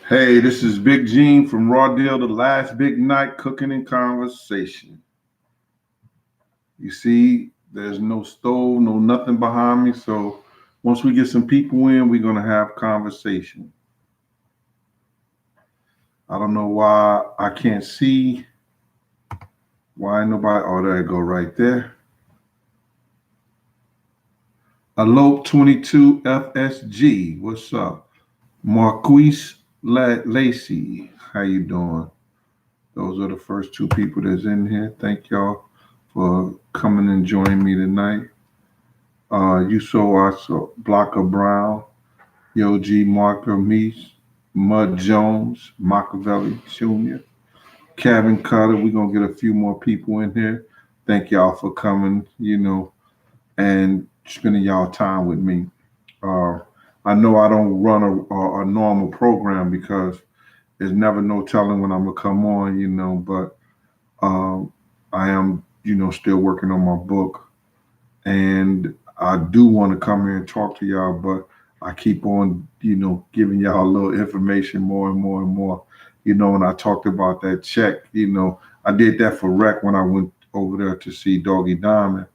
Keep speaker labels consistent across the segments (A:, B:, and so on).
A: Hey, this is Big Gene from Raw Deal, the last big night cooking and conversation. You see, there's no stove, no nothing behind me. So once we get some people in, we're going to have conversation. I don't know why I can't see. Why nobody? Oh, there you go, right there. Elope 22 FSG. What's up? Marquise Lacey. How you doing? Those are the first two people that's in here. Thank y'all for coming and joining me tonight. You saw us, Blocker Brown, Yo G. Marker Meese, Mud Jones, Machiavelli Jr., Kevin Cutter. We're going to get a few more people in here. Thank y'all for coming, and spending y'all time with me. Uh, I know I don't run a normal program because there's never no telling when I'm going to come on, but I am, still working on my book. And I do want to come here and talk to y'all, but I keep on, giving y'all a little information more and more and more. When I talked about that check, I did that for Rec when I went over there to see Doggy Diamond.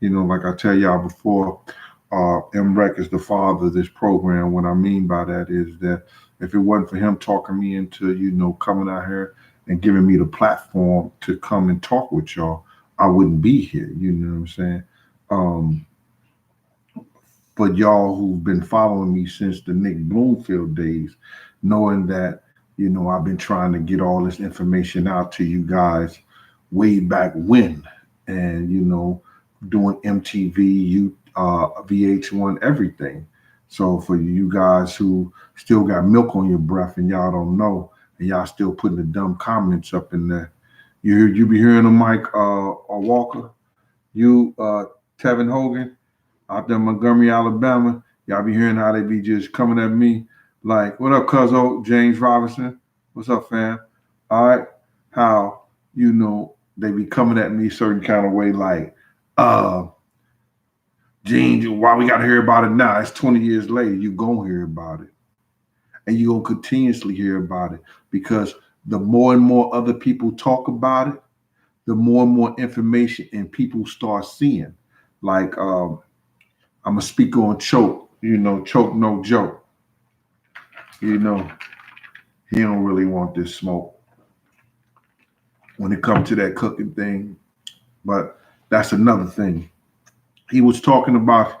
A: Like I tell y'all before, MREC is the father of this program. What I mean by that is that if it wasn't for him talking me into, coming out here and giving me the platform to come and talk with y'all, I wouldn't be here. You know what I'm saying? Um, but y'all who've been following me since the Nick Bloomfield days, knowing that, I've been trying to get all this information out to you guys way back when. And, doing MTV, VH1, everything. So for you guys who still got milk on your breath and y'all don't know, and y'all still putting the dumb comments up in there, you be hearing a Mike or Walker, Tevin Hogan out there in Montgomery, Alabama. Y'all be hearing how they be just coming at me like, "What up, Cuzzo?" James Robinson. "What's up, fam?" All right, how they be coming at me certain kind of way like, uh Gene, why we got to hear about it now? It's 20 years later. You gonna hear about it, and you gonna continuously hear about it because the more and more other people talk about it, the more and more information and people start seeing. Like I'm gonna speak on Choke. Choke no joke. You know he don't really want this smoke when it comes to that cooking thing, but that's another thing. He was talking about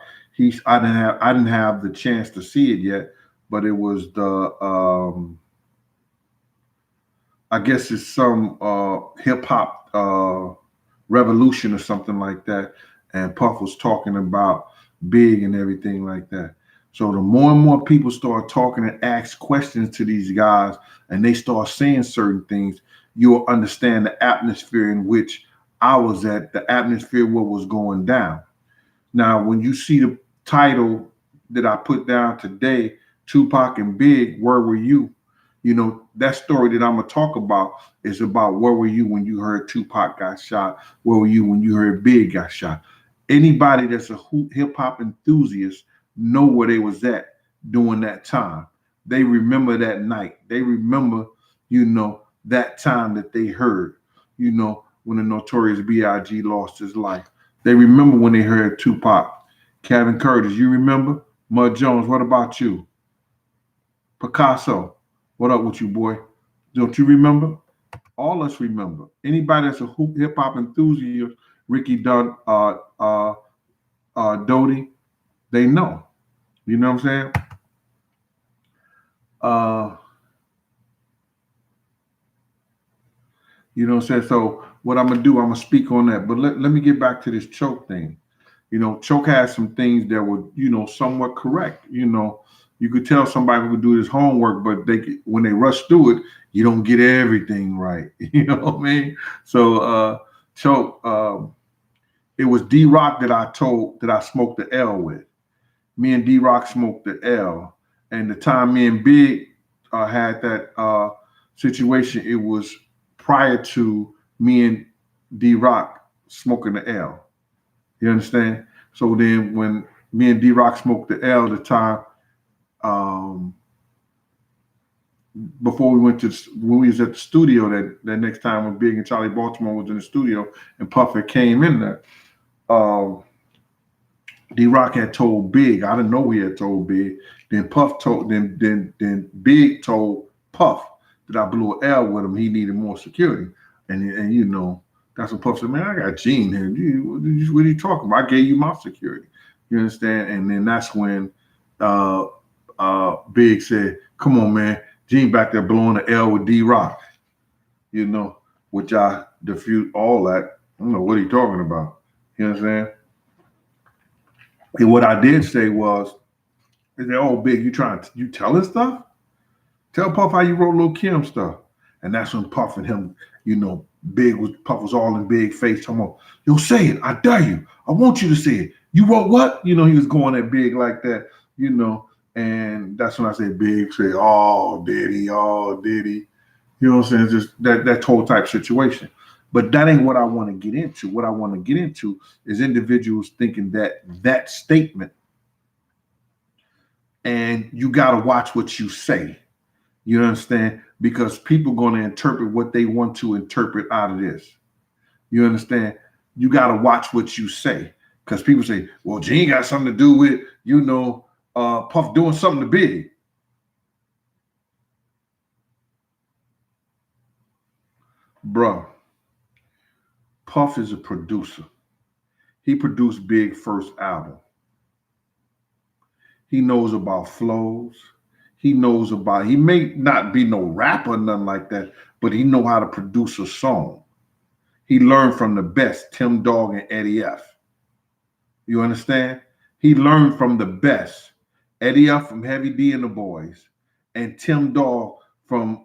A: I didn't have the chance to see it yet, but it was the I guess it's some hip hop revolution or something like that. And Puff was talking about Big and everything like that. So the more and more people start talking and ask questions to these guys, and they start saying certain things, you'll understand the atmosphere in which I was at, the atmosphere what was going down. Now, when you see the title that I put down today, Tupac and Big, where were you? That story that I'm gonna talk about is about where were you when you heard Tupac got shot? Where were you when you heard Big got shot? Anybody that's a hip hop enthusiast know where they was at during that time. They remember that night. They remember, that time that they heard, when the notorious B.I.G. lost his life. They remember when they heard Tupac. Kevin Curtis, you remember? Mud Jones, what about you? Picasso, what up with you, boy? Don't you remember? All us remember. Anybody that's a hip hop enthusiast, Ricky Dunn, Doty, they know. You know what I'm saying? Uh, you know what I'm saying? So what I'm gonna do, I'm gonna speak on that. But let me get back to this Choke thing. Choke has some things that were, somewhat correct. You could tell somebody who could do his homework, but when they rush through it, you don't get everything right. You know what I mean? So Choke, it was D Rock that I smoked the L with. Me and D Rock smoked the L, and the time me and Big had that situation, it was prior to me and D Rock smoking the L. You understand? So then when me and D Rock smoked the L at the time, um, before we went to when we was at the studio that next time when Big and Charlie Baltimore was in the studio and Puff had came in there. D-Rock had told Big, I didn't know he had told Big. Then Puff told then Big told Puff that I blew an L with him. He needed more security, and you know that's what Puff said. Man, I got Gene here. What are you talking about? I gave you my security. You understand? And then that's when Big said, "Come on, man, Gene back there blowing the L with D-Rock." You know, which I defute all that. I don't know what he talking about. You know what I'm saying? And what I did say was, "Is that oh Big? You telling stuff? Tell Puff how you wrote Lil' Kim stuff." And that's when Puff and him, you know, Puff was all in Big face, talking about, "Yo, say it. I dare you. I want you to say it. You wrote what?" You know, he was going at Big like that, you know. And that's when I say Big say, "Oh, Diddy, oh, Diddy." You know what I'm saying? It's just that whole type situation. But that ain't what I want to get into. What I want to get into is individuals thinking that statement, and you got to watch what you say. You understand? Because people going to interpret what they want to interpret out of this. You understand? You got to watch what you say. Because people say, well, Gene got something to do with, you know, Puff doing something to Big. Bruh, Puff is a producer. He produced Big first album. He knows about flows. He knows about, he may not be no rapper or nothing like that, but he know how to produce a song. He learned from the best, Tim Dog and Eddie F. You understand? He learned from the best, Eddie F from Heavy D and the Boys, and Tim Dog from,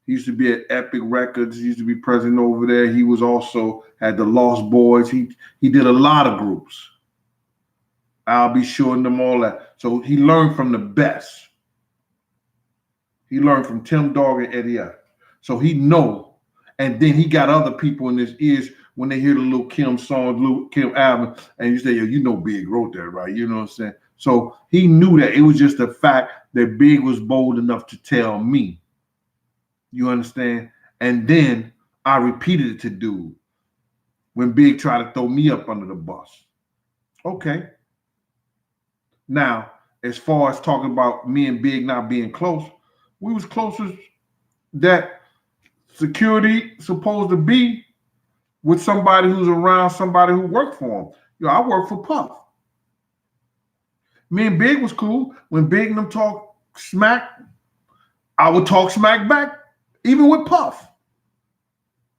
A: he used to be at Epic Records, he used to be president over there. He was also at the Lost Boys. He did a lot of groups. I'll be showing them all that. So he learned from the best. He learned from Tim Dog and Eddie F. So he know, and then he got other people in his ears when they hear the Lil' Kim song, Lil' Kim album, and you say, yo, you know Big wrote that, right? You know what I'm saying? So he knew that. It was just the fact that Big was bold enough to tell me. You understand? And then I repeated it to dude when Big tried to throw me up under the bus. Okay. Now, as far as talking about me and Big not being close, we was closest that security supposed to be with somebody who's around somebody who worked for him. You know, I work for Puff. Me and Big was cool. When Big and them talk smack, I would talk smack back, even with Puff.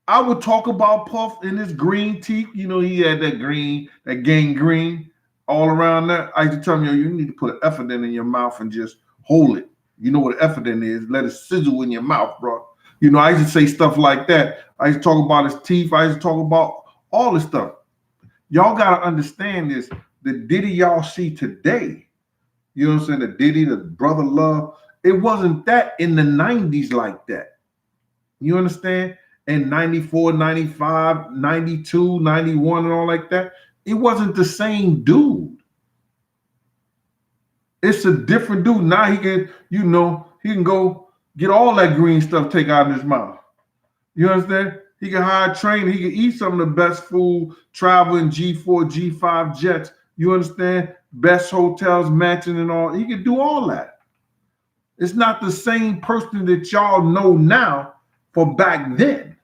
A: I would talk about Puff and his green teeth. You know, he had that green, that gang green all around there. I used to tell him, yo, you need to put an effort in your mouth and just hold it. You know what an effort is. Let it sizzle in your mouth, bro. You know, I used to say stuff like that. I used to talk about his teeth. I used to talk about all this stuff. Y'all got to understand this. The Diddy y'all see today, you know what I'm saying? The Diddy, the Brother Love, it wasn't that in the 90s like that. You understand? In 94, 95, 92, 91 and all like that. It wasn't the same dude. It's a different dude. Now he can, you know, he can go get all that green stuff taken out of his mouth. You understand? He can hire train. He can eat some of the best food, travel in G4, G5 jets. You understand? Best hotels, mansion and all. He can do all that. It's not the same person that y'all know now for back then.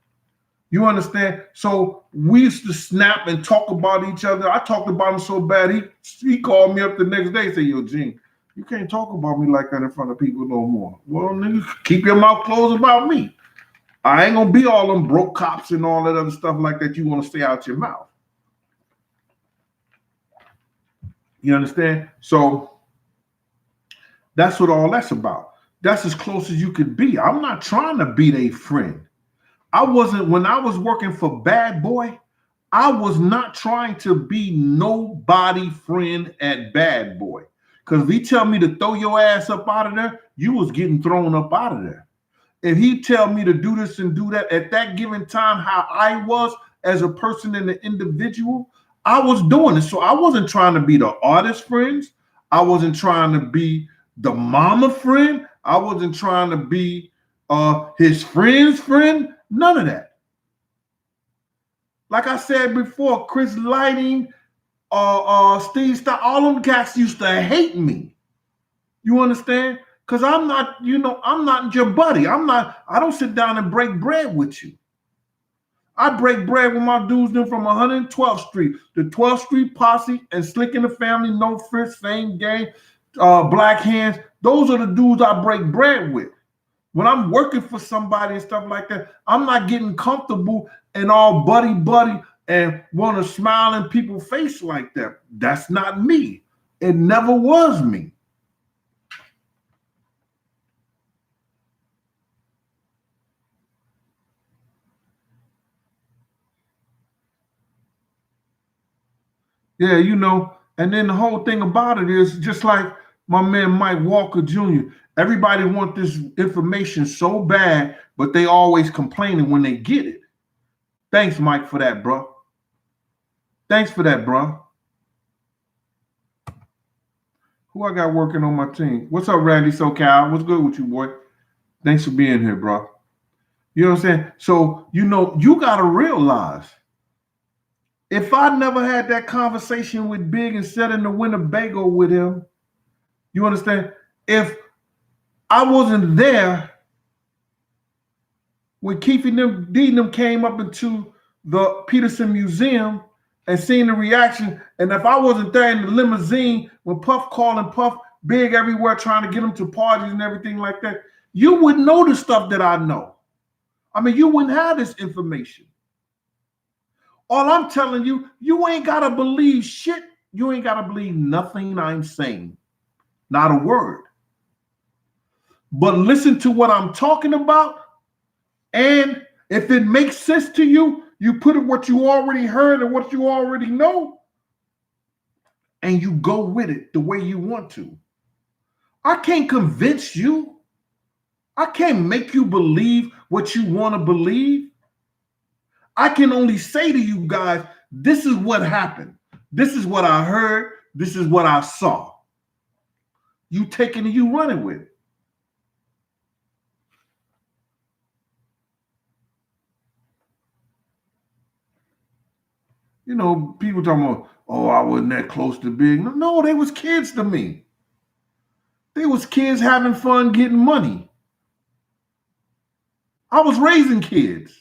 A: You understand? So we used to snap and talk about each other. I talked about him so bad, he called me up the next day and said, yo, Gene, you can't talk about me like that in front of people no more. Well, nigga, keep your mouth closed about me. I ain't gonna be all them broke cops and all that other stuff like that you want to stay out your mouth. You understand? So that's what all that's about. That's as close as you could be. I'm not trying to be their friend. When I was working for Bad Boy, I was not trying to be nobody friend at Bad Boy. Because if he tell me to throw your ass up out of there, you was getting thrown up out of there. If he tell me to do this and do that, at that given time, how I was as a person and an individual, I was doing it. So I wasn't trying to be the artist friends. I wasn't trying to be the mama friend. I wasn't trying to be his friend's friend. None of that. Like I said before, Chris Lighting, Steve Star, all them cats used to hate me. You understand? Because I'm not, I'm not your buddy. I don't sit down and break bread with you. I break bread with my dudes them from 112th Street, the 12th Street Posse, and Slick in the Family, No Fritz, Fame Gang, Black Hands. Those are the dudes I break bread with. When I'm working for somebody and stuff like that, I'm not getting comfortable and all buddy and want to smile in people's face like that. That's not me. It never was me. Yeah, and then the whole thing about it is just like my man Mike Walker Jr. Everybody want this information so bad, but they always complaining when they get it. Thanks, Mike, for that, bro. Thanks for that, bro. Who I got working on my team? What's up, Randy SoCal? What's good with you, boy? Thanks for being here, bro. You know what I'm saying? So, you got to realize, if I never had that conversation with Big and sat in the Winnebago with him, you understand? If I wasn't there when Keefe and them came up into the Peterson Museum and seen the reaction, and if I wasn't there in the limousine when Puff calling Puff Big everywhere trying to get him to parties and everything like that, you wouldn't know the stuff that I know. I mean, you wouldn't have this information. All I'm telling you, you ain't got to believe shit. You ain't got to believe nothing I'm saying. Not a word. But listen to what I'm talking about. And if it makes sense to you, you put it what you already heard and what you already know, and you go with it the way you want to. I can't convince you. I can't make you believe what you want to believe. I can only say to you guys, this is what happened. This is what I heard. This is what I saw. You taking it, you running with it. People talking about, oh, I wasn't that close to Big. No, they was kids to me. They was kids having fun getting money. I was raising kids.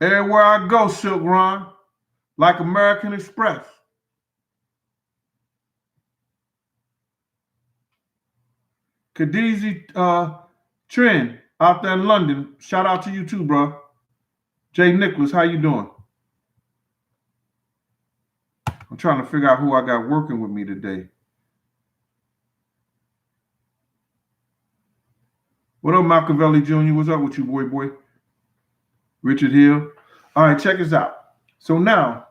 A: Everywhere I go, Silk Ron, like American Express. Khadijah Trend out there in London. Shout out to you too, bro. Jay Nicholas, how you doing? I'm trying to figure out who I got working with me today. What up, Machiavelli Jr.? What's up with you, boy? Richard Hill. All right, check this out. So now,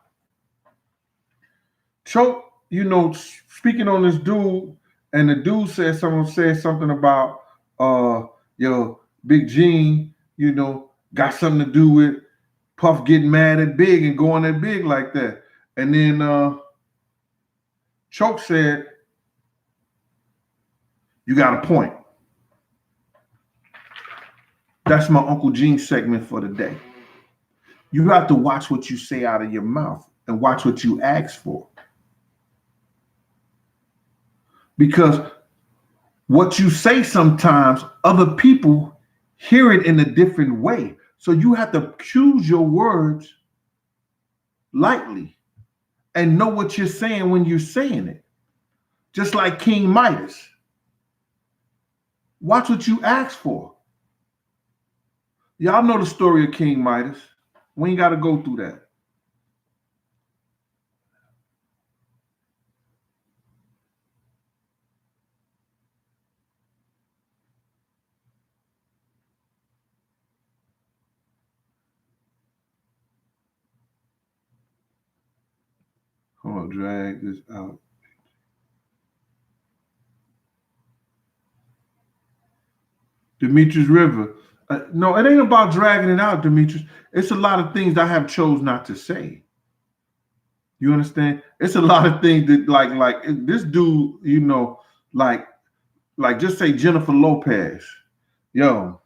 A: Choke, speaking on this dude, and the dude said something about Big Gene, got something to do with Puff getting mad at Big and going at Big like that. And then Choke said, you got a point. That's my Uncle Gene segment for the day. You have to watch what you say out of your mouth and watch what you ask for. Because what you say sometimes, other people hear it in a different way. So you have to choose your words lightly and know what you're saying when you're saying it. Just like King Midas. Watch what you ask for. Y'all know the story of King Midas. We ain't got to go through that. Hold on, drag this out. Demetrius River. No, it ain't about dragging it out, Demetrius. It's a lot of things I have chose not to say. You understand? It's a lot of things that like this dude, you know, like just say Jennifer Lopez. Yo,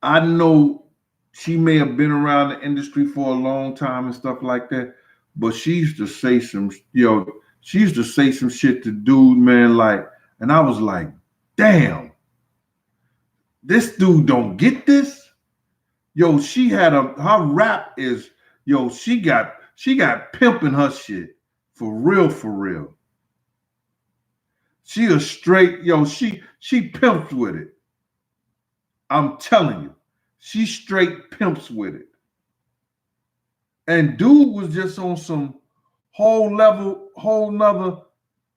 A: I know she may have been around the industry for a long time and stuff like that, but she used to say she used to say some shit to dude, man, like, and I was like, damn, this dude don't get this. Yo, her rap is, she got pimp in her shit. For real, for real. She a straight, she pimps with it. I'm telling you. She straight pimps with it. And dude was just on some whole nother,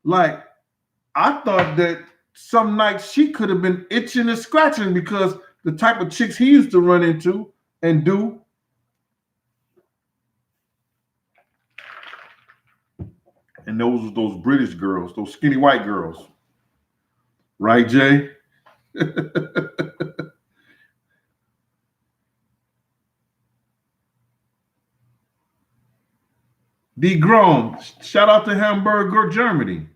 A: like, I thought that some nights she could have been itching and scratching because the type of chicks he used to run into and do. And those British girls, those skinny white girls. Right, Jay? D. Grown, shout out to Hamburg, Germany.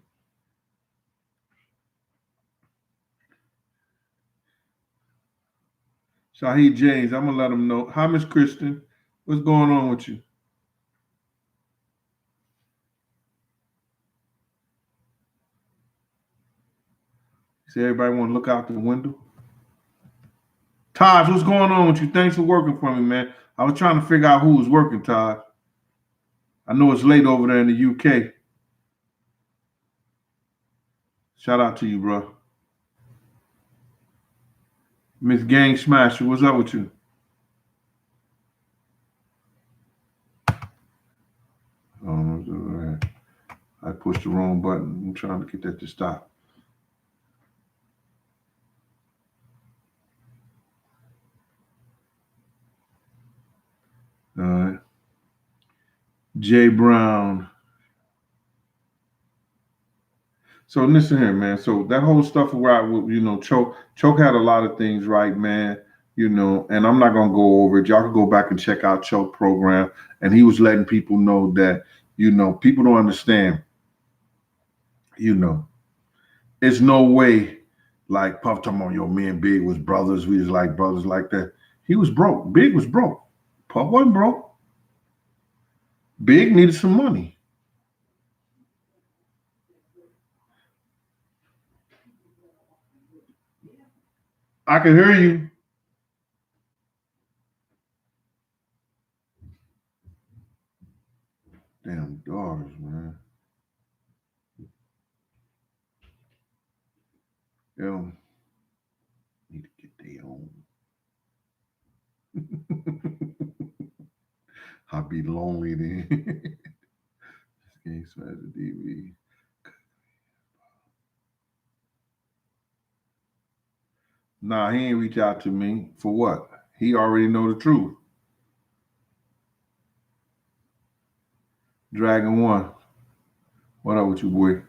A: Shahid James, I'm gonna let him know. Hi, Miss Kristen. What's going on with you? See, everybody want to look out the window. Taj, what's going on with you? Thanks for working for me, man. I was trying to figure out who was working, Taj. I know it's late over there in the UK. Shout out to you, bro. Miss Gang Smasher, what's up with you? Oh, I pushed the wrong button. I'm trying to get that to stop. All right. Jay Brown. So listen here, man. So that whole stuff around, Choke had a lot of things right, man. And I'm not gonna go over it. Y'all can go back and check out Choke program. And he was letting people know that, people don't understand. It's no way like Puff talking about, me and Big was brothers. We was like brothers like that. He was broke. Big was broke. Puff wasn't broke. Big needed some money. I can hear you. Damn dogs, man. Yo, need to get their own. I'll be lonely then. This game smash the DV. Nah, he ain't reach out to me. For what? He already know the truth. Dragon 1. What up with you, boy?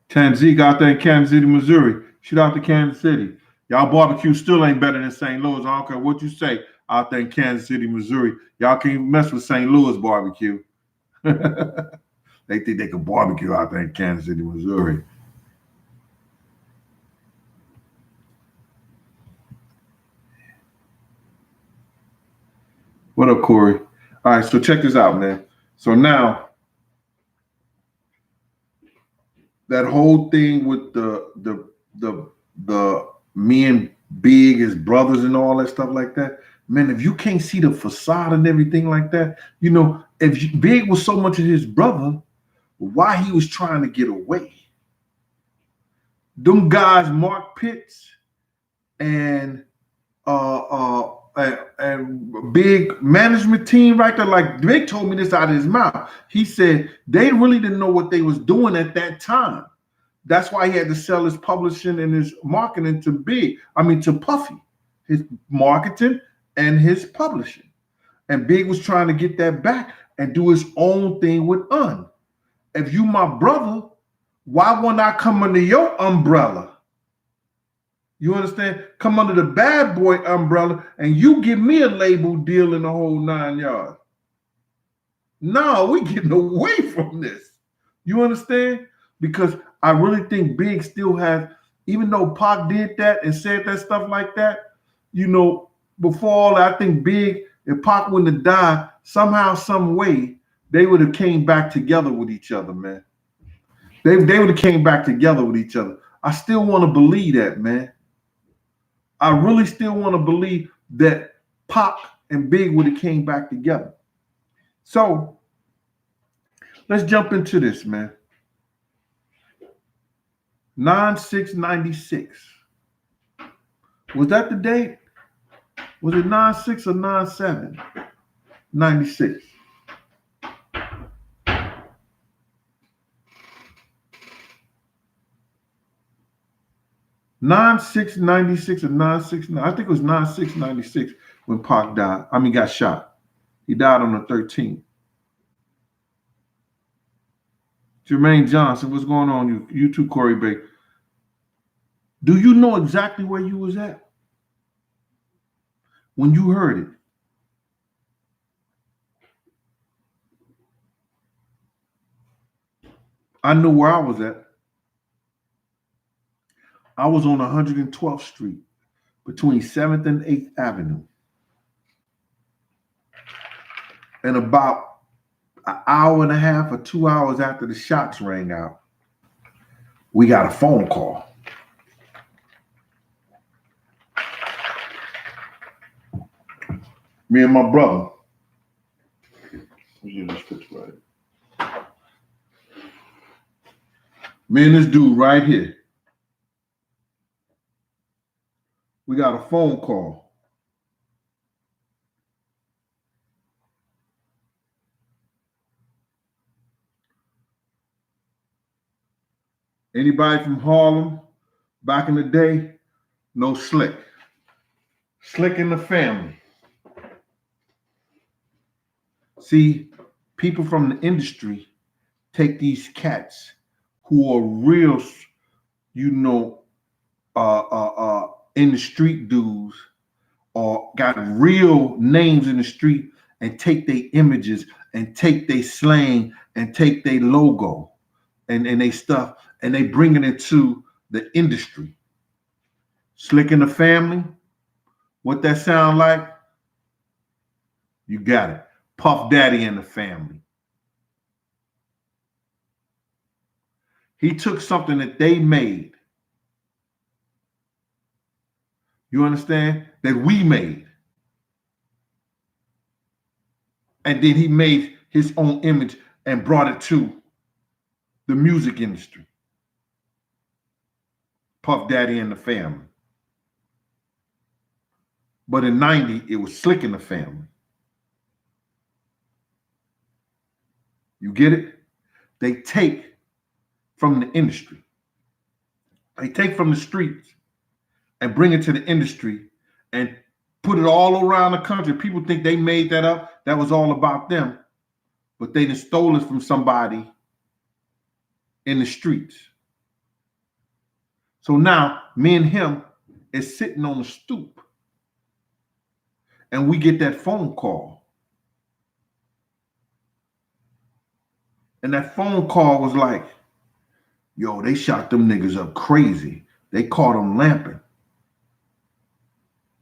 A: Tanzig out there in Kansas City, Missouri. Shoot out to Kansas City. Y'all barbecue still ain't better than St. Louis. I don't care what you say out there in Kansas City, Missouri. Y'all can't mess with St. Louis barbecue. They think they can barbecue out there in Kansas City, Missouri. What up, Corey? All right, so check this out, man. So now that whole thing with the me and Big as brothers and all that stuff like that, man, if you can't see the facade and everything like that, if Big was so much of his brother, why he was trying to get away? Them guys, Mark Pitts and Big management team right there, like Big told me this out of his mouth. He said they really didn't know what they was doing at that time. That's why he had to sell his publishing and his marketing to Puffy, his marketing and his publishing. And Big was trying to get that back and do his own thing with Un. If you my brother, why won't I come under your umbrella? You understand? Come under the bad boy umbrella and you give me a label deal in the whole 9 yards. No, we getting away from this. You understand? Because I really think Big still has, even though Pac did that and said that stuff like that, before all that, I think Big, if Pac wouldn't have died, somehow, some way, they would have came back together with each other, man. They would have came back together with each other. I still want to believe that, man. I really still want to believe that Pac and Big would have came back together. So let's jump into this, man. 9/6/96. Was that the date? Was it 9/6 or 9/7/96? (9/6/96) or 9/6. I think it was 9/6/96 when Pac died. Got shot. He died on the 13th. Jermaine Johnson, what's going on? You too, Corey Bay. Do you know exactly where you was at when you heard it? I know where I was at. I was on 112th Street between 7th and 8th Avenue. And about an hour and a half or 2 hours after the shots rang out, we got a phone call. Me and my brother. Me and this dude right here. We got a phone call. Anybody from Harlem back in the day? No Slick. Slick in the family. See, people from the industry take these cats who are real, in the street dudes or got real names in the street and take their images and take their slang and take their logo and they stuff and they bring it into the industry. Slick in the family. What that sound like? You got it. Puff Daddy and the family. He took something that they made. You understand? That we made. And then he made his own image and brought it to the music industry. Puff Daddy and the family. But in 90, it was Slick in the family. You get it? They take from the industry. They take from the streets and bring it to the industry and put it all around the country. People think they made that up. That was all about them. But they just stole it from somebody in the streets. So now me and him is sitting on the stoop and we get that phone call. And that phone call was like, yo, they shot them niggas up crazy. They caught them lamping.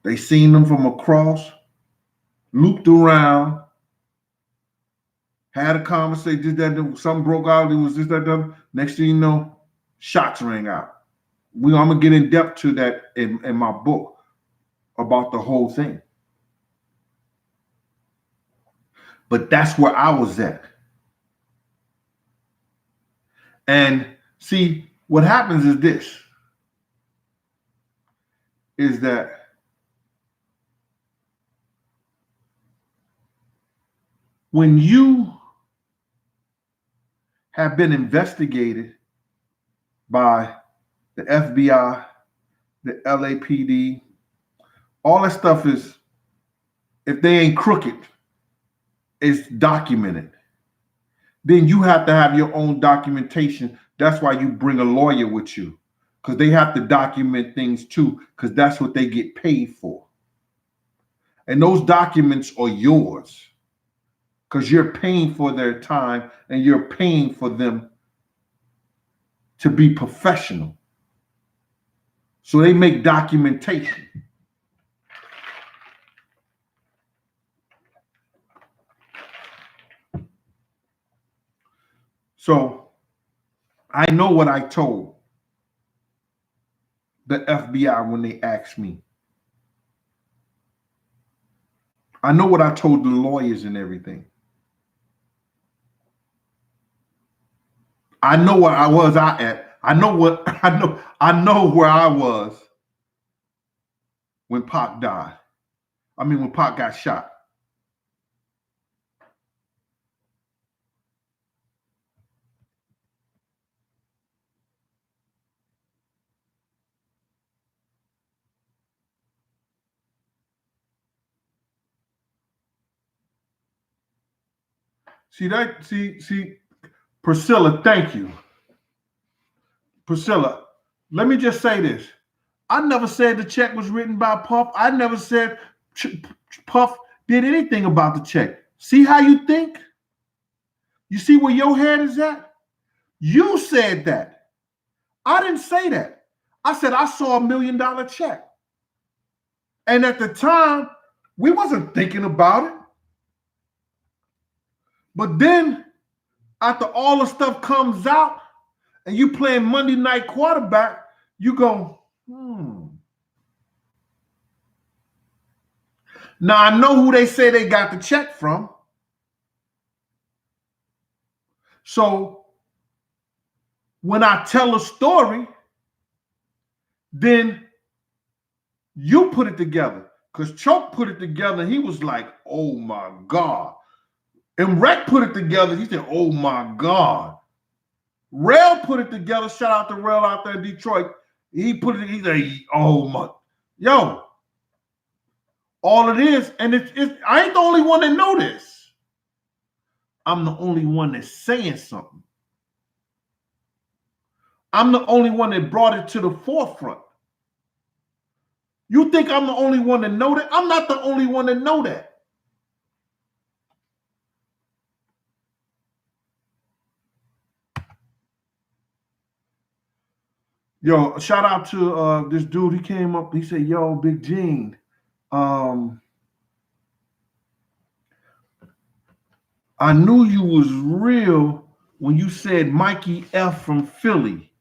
A: They seen them from across, looped around, had a conversation, did that, something broke out, it was this, that. Next thing you know, shots rang out. I'm gonna get in depth to that in my book about the whole thing. But that's where I was at. And see, what happens is this, is that when you have been investigated by the FBI, the LAPD, all that stuff is, if they ain't crooked, it's documented. Then you have to have your own documentation. That's why you bring a lawyer with you. because they have to document things too, because that's what they get paid for. And those documents are yours because you're paying for their time and you're paying for them to be professional. So they make documentation. So I know what I told the FBI when they asked me. I know what I told the lawyers and everything. I know where I was at. I know where I was when Pac died. When Pac got shot. See, Priscilla, thank you. Priscilla, let me just say this. I never said the check was written by Puff. I never said Puff did anything about the check. See how you think? You see where your head is at? You said that. I didn't say that. I said I saw $1 million check. And at the time, we wasn't thinking about it. But then, after all the stuff comes out, and you playing Monday night quarterback, you go, Now, I know who they say they got the check from. So, when I tell a story, then you put it together. Because Choke put it together, and he was like, oh my God. And Rec put it together, he said, oh my God. Rail put it together, shout out to Rail out there in Detroit. He put it, he's like, oh my, yo. All it is, and I ain't the only one that know this. I'm the only one that's saying something. I'm the only one that brought it to the forefront. You think I'm the only one that know that? I'm not the only one that know that. Yo, shout out to this dude. He came up, he said, yo, Big Gene, I knew you was real when you said Mikey F from Philly.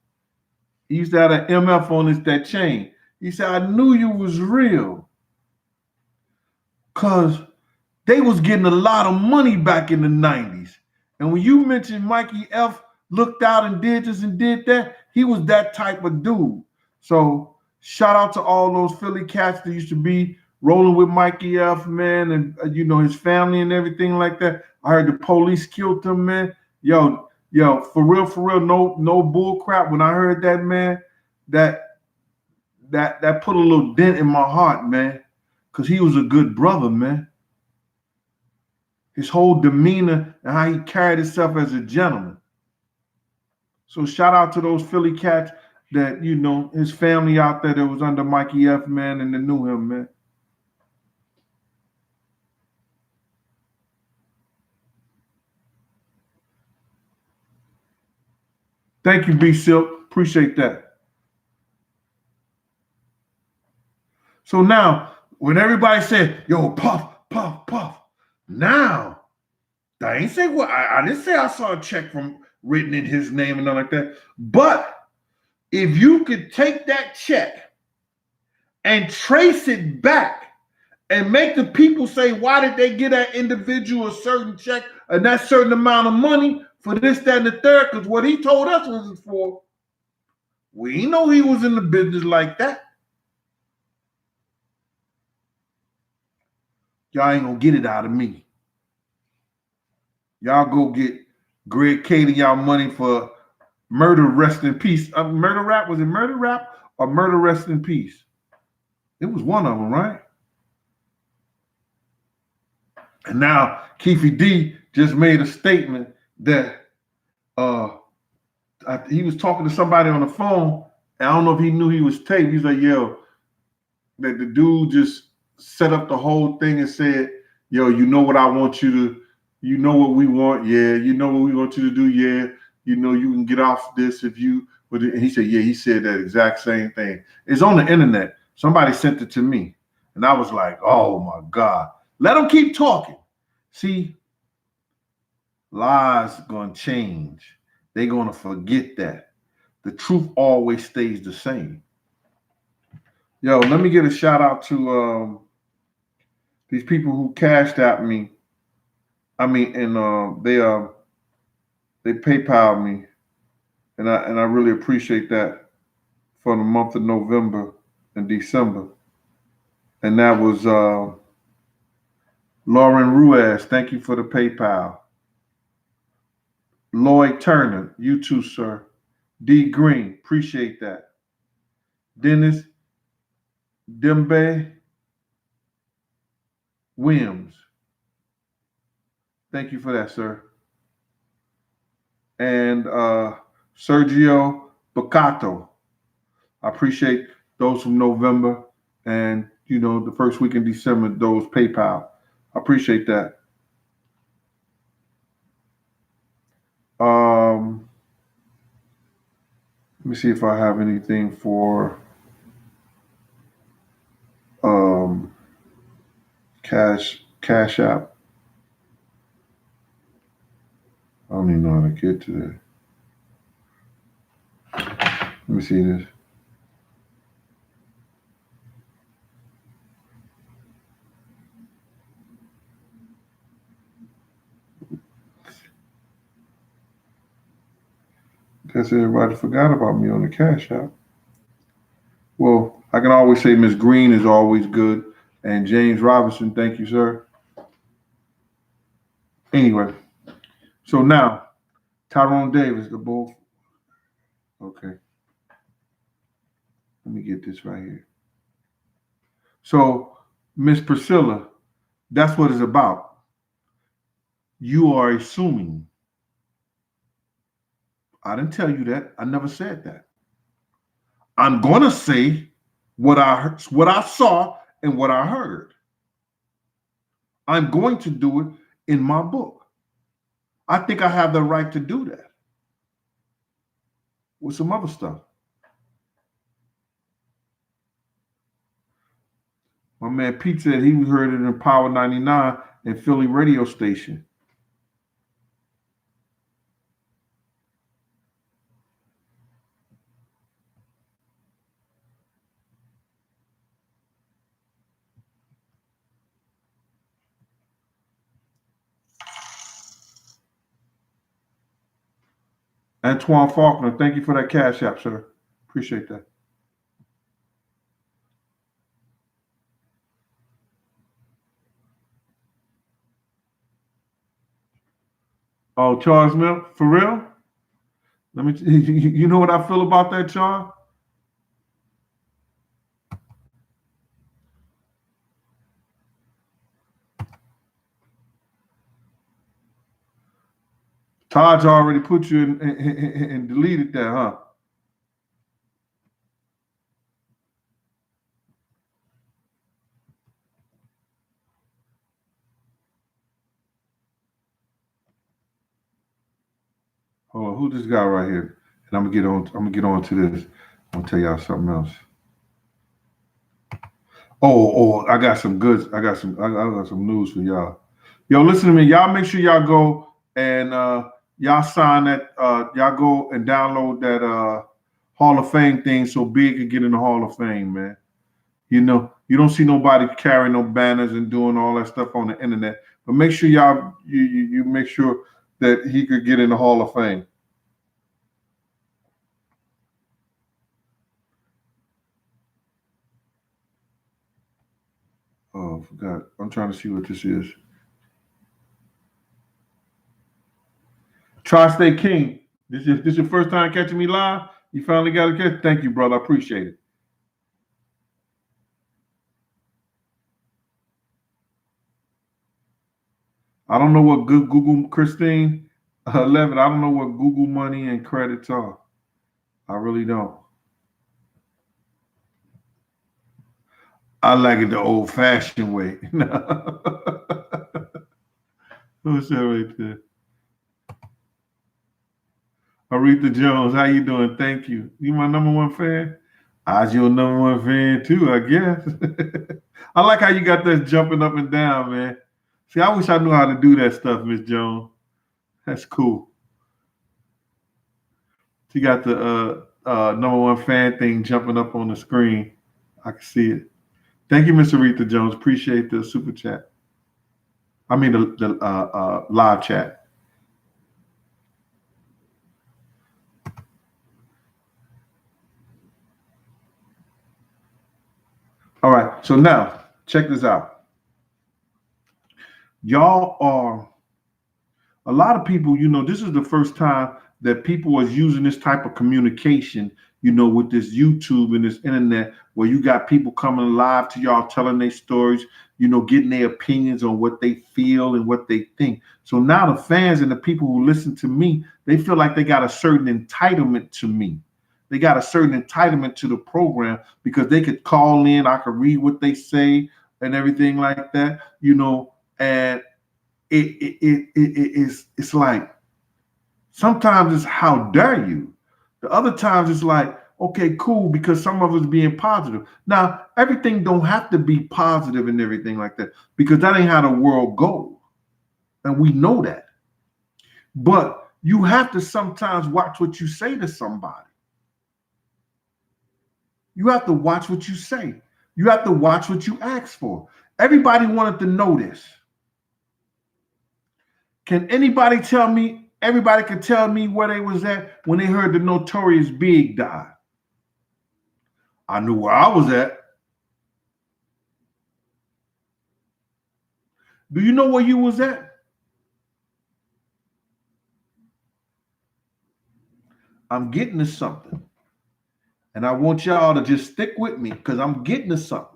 A: He used to have an MF on that chain. He said, I knew you was real. Because they was getting a lot of money back in the 90s. And when you mentioned Mikey F looked out and did this and did that, he was that type of dude. So shout out to all those Philly cats that used to be rolling with Mikey F, man, and his family and everything like that. I heard the police killed him, man. Yo, for real, no bull crap. When I heard that, man, that put a little dent in my heart, man, because he was a good brother, man. His whole demeanor and how he carried himself as a gentleman. So shout out to those Philly cats that, his family out there that was under Mikey F, man, and that knew him, man. Thank you, B Silk. Appreciate that. So now, when everybody said, yo, Puff, now, I ain't say what I didn't say I saw a check from written in his name and nothing like that. But if you could take that check and trace it back and make the people say, why did they get that individual a certain check and that certain amount of money for this, that, and the third? Because what he told us was for, we didn't know he was in the business like that. Y'all ain't gonna get it out of me. Y'all go get Greg Cady y'all money for Murder Rest in Peace. Murder Rap, was it Murder Rap or Murder Rest in Peace? It was one of them, right? And now Keefe D just made a statement that he was talking to somebody on the phone And I don't know if he knew he was taped. He's like, yo, that the dude just set up the whole thing and said, yo, you know what I want you to, you know what we want, yeah, you know what we want you to do, yeah, you know you can get off this if you, and he said, yeah, he said that exact same thing. It's on the internet. Somebody sent it to me. And I was like, oh my God, let them keep talking. See, lies gonna change. They're gonna forget that. The truth always stays the same. Yo, let me get a shout out to these people who cashed at me. I mean, and they PayPal me, and I really appreciate that for the month of November and December. And that was Lauren Ruiz. Thank you for the PayPal. Lloyd Turner, you too, sir. D Green, appreciate that. Dennis Dembe Williams, thank you for that, sir. And Sergio Bacato, I appreciate those from November and the first week in December, those PayPal. I appreciate that. Let me see if I have anything for Cash App. I don't even know how to get to that. Let me see this. Guess everybody forgot about me on the Cash App. Well, I can always say Miss Green is always good. And James Robinson, thank you, sir. Anyway, so now, Tyrone Davis, the both. Okay. Let me get this right here. So, Miss Priscilla, that's what it's about. You are assuming. I didn't tell you that. I never said that. I'm going to say what I saw and what I heard. I'm going to do it in my book. I think I have the right to do that with some other stuff. My man Pete said he heard it in Power 99 and Philly radio station. Antoine Faulkner, thank you for that Cash App, sir. Appreciate that. Oh, Charles Mill, for real? Let me. You know what I feel about that, Charles? Taj already put you in and deleted that, huh? Hold on, who this guy right here? And I'm gonna get on to this. I'm gonna tell y'all something else. Oh, I got some goods. I got some news for y'all. Yo, listen to me. Y'all make sure y'all go and y'all sign that. Y'all go and download that Hall of Fame thing so Big can get in the Hall of Fame, man. You don't see nobody carrying no banners and doing all that stuff on the internet. But make sure y'all you make sure that he could get in the Hall of Fame. Oh, I forgot. I'm trying to see what this is. Tri-State King. This your first time catching me live? You finally got a catch? Thank you, brother. I appreciate it. I don't know what Google Christine 11. I don't know what Google money and credits are. I really don't. I like it the old-fashioned way. Who's that right there? Aretha Jones, how you doing? Thank you. You my number one fan? I was your number one fan too, I guess. I like how you got that jumping up and down, man. See, I wish I knew how to do that stuff, Miss Jones. That's cool. She got the number one fan thing jumping up on the screen. I can see it. Thank you, Miss Aretha Jones. Appreciate the super chat. I mean the live chat. All right, so now check this out. Y'all are a lot of people, this is the first time that people are using this type of communication, with this YouTube and this internet, where you got people coming live to y'all, telling their stories, getting their opinions on what they feel and what they think. So now the fans and the people who listen to me, they feel like they got a certain entitlement to me. They got a certain entitlement to the program because they could call in, I could read what they say and everything like that, and it's like sometimes it's how dare you. The other times it's like, okay, cool, because some of us being positive. Now, everything don't have to be positive and everything like that, because that ain't how the world goes. And we know that. But you have to sometimes watch what you say to somebody. You have to watch what you say. You have to watch what you ask for. Everybody wanted to know this. Can anybody tell me? Everybody can tell me where they was at when they heard the Notorious Big died. I knew where I was at. Do you know where you was at? I'm getting to something. And I want y'all to just stick with me because I'm getting to something.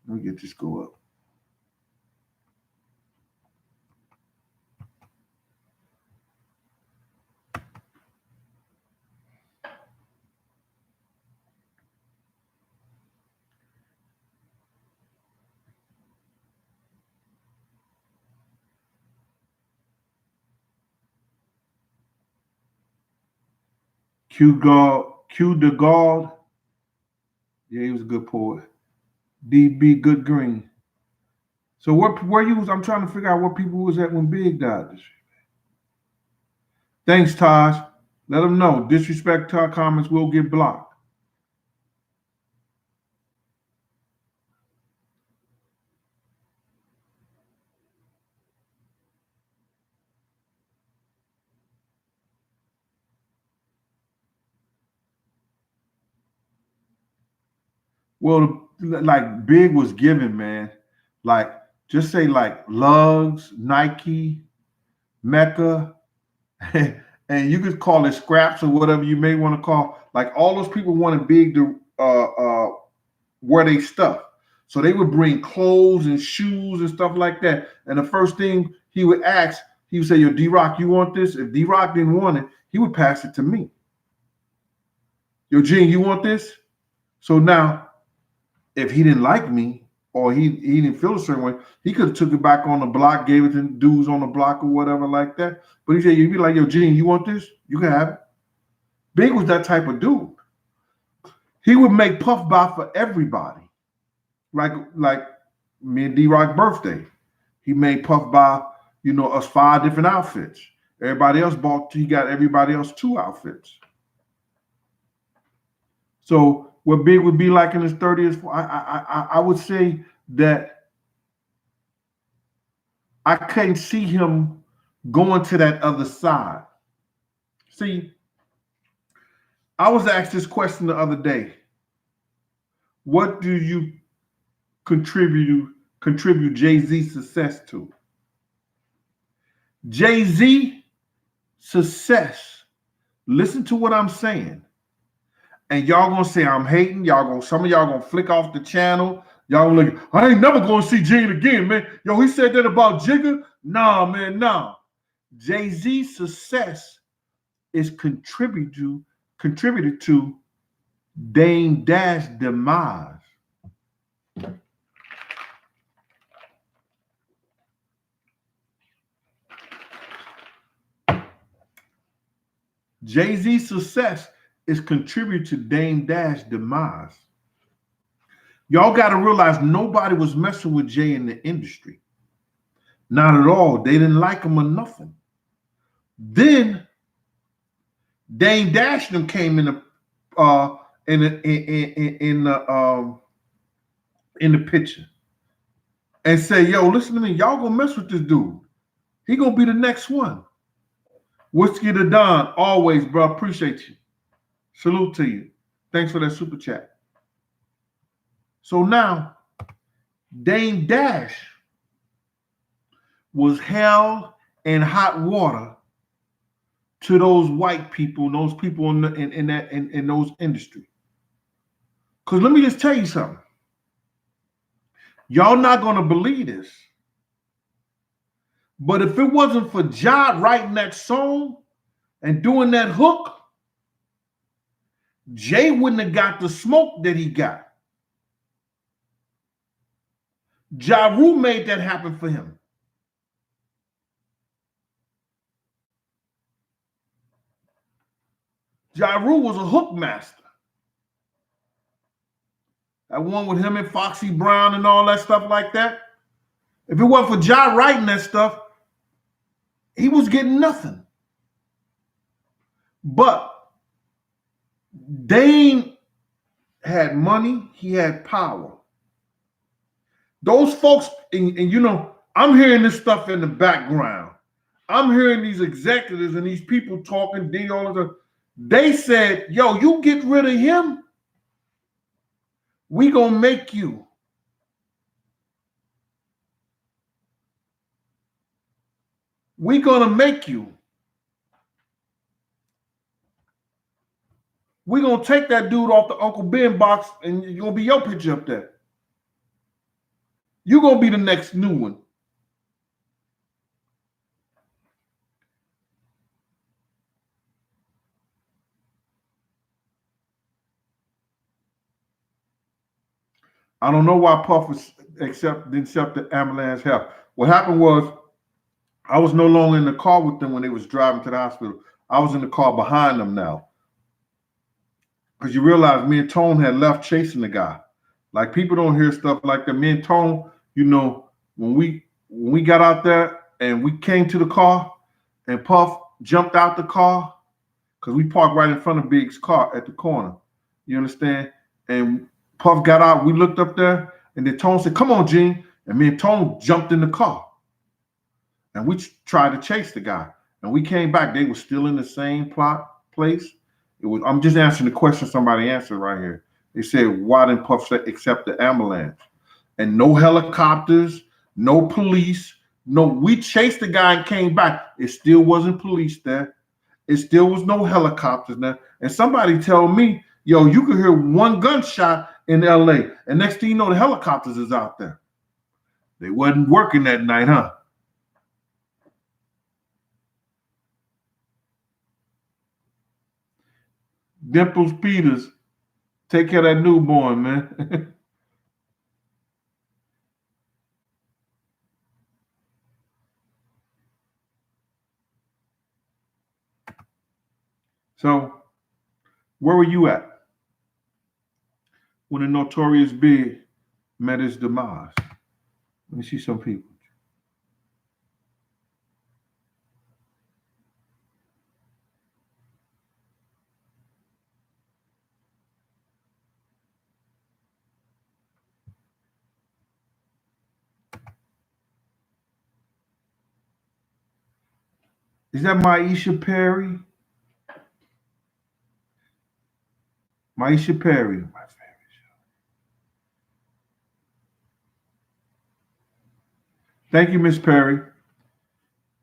A: Let me get this go up. Q the God. Yeah, he was a good poet. DB Good Green. So where you was? I'm trying to figure out where people was at when Big died. Thanks, Taj. Let them know. Disrespect to our comments will get blocked. Well, like Big was given, man. Like, just say like Lugs, Nike, Mecca, and you could call it scraps or whatever you may want to call. Like all those people wanted Big to wear their stuff. So they would bring clothes and shoes and stuff like that. And the first thing he would ask, he would say, "Yo, D-Rock, you want this?" If D-Rock didn't want it, he would pass it to me. "Yo, Gene, you want this?" So now, if he didn't like me or he didn't feel a certain way, he could have took it back on the block, gave it to dudes on the block or whatever like that. But he said, you'd be like, "Yo, Gene, you want this? You can have it." Big was that type of dude. He would make Puff buy for everybody. Like me and D-Rock birthday. He made Puff buy, us 5 different outfits. Everybody else he got everybody else 2 outfits. So what Big would be like in his 30s, I would say that I couldn't see him going to that other side. See, I was asked this question the other day. What do you contribute Jay-Z's success to? Jay-Z success. Listen to what I'm saying. And y'all gonna say I'm hating. Some of y'all gonna flick off the channel. Y'all gonna like, I ain't never gonna see Gene again, man. Yo, he said that about Jigga. Nah, man, nah. Jay-Z's success is contributed to Dame Dash's demise. Jay-Z's success is contributed to Dame Dash's demise. Y'all got to realize nobody was messing with Jay in the industry. Not at all. They didn't like him or nothing. Then Dame Dash them came in the picture and say, "Yo, listen to me. Y'all gonna mess with this dude. He gonna be the next one." Whiskey the Don, always, bro. Appreciate you. Salute to you. Thanks for that super chat. So now, Dame Dash was held in hot water to those white people, those people in those industry. Because let me just tell you something. Y'all not gonna believe this. But if it wasn't for Ja writing that song and doing that hook, Jay wouldn't have got the smoke that he got. Ja Rule made that happen for him. Ja Rule was a hook master. That one with him and Foxy Brown and all that stuff like that. If it wasn't for Ja writing that stuff, he was getting nothing. But Dame had money, he had power. Those folks, and you know, I'm hearing this stuff in the background. I'm hearing these executives and these people talking, all of the. They said, "Yo, you get rid of him, we gonna make you." We gonna make you. We gonna take that dude off the Uncle Ben box, and you're gonna be your picture up there. You're gonna be the next new one. I don't know why Puff didn't accept the ambulance help. What happened was, I was no longer in the car with them when they was driving to the hospital. I was in the car behind them now. Because you realize me and Tone had left chasing the guy. Like, people don't hear stuff like that. Me and Tone, you know, when we got out there and we came to the car and Puff jumped out the car, because we parked right in front of Big's car at the corner. You understand? And Puff got out, we looked up there, and then Tone said, "Come on, Gene." And me and Tone jumped in the car. And we tried to chase the guy. And we came back. They were still in the same place. I'm just answering the question somebody answered right here. They said, "Why didn't Puff accept the ambulance?" And no helicopters, no police, we chased the guy and came back. It still wasn't police there. It still was no helicopters there. And somebody told me, "Yo, you could hear one gunshot in LA. And next thing you know, the helicopters is out there." They wasn't working that night, huh? Dimples Peters, take care of that newborn, man. So, where were you at when the Notorious Big met his demise? Let me see some people. Is that Maisha Perry? Maisha Perry, my favorite show. Thank you, Miss Perry.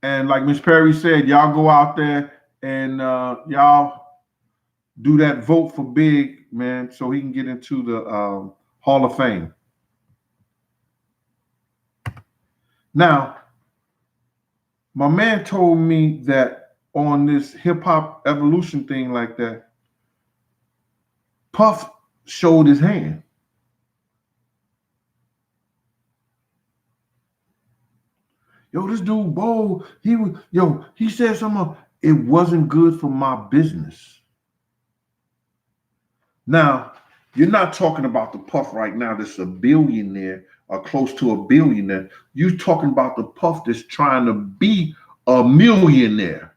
A: And like Miss Perry said, y'all go out there and y'all do that vote for Big, man, so he can get into the Hall of Fame. Now, My man told me that on this hip hop evolution thing like that, Puff showed his hand. Yo, this dude bold. He said something. It wasn't good for my business. Now, you're not talking about the Puff right now that's a billionaire or close to a billionaire. You're talking about the Puff that's trying to be a millionaire.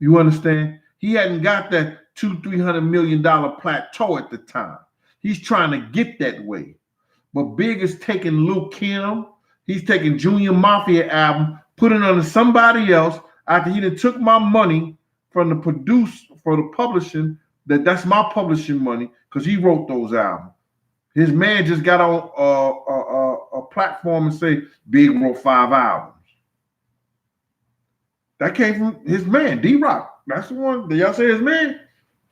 A: You understand? He hadn't got that $200-300 million plateau at the time. He's trying to get that way. But Big is taking Lil Kim. He's taking Junior Mafia album, putting it under somebody else after he done took my money from the publishing. That's my publishing money because he wrote those albums. His man just got on a platform and say Big wrote 5 albums. That came from his man, D-Rock. That's the one. Did y'all say his man?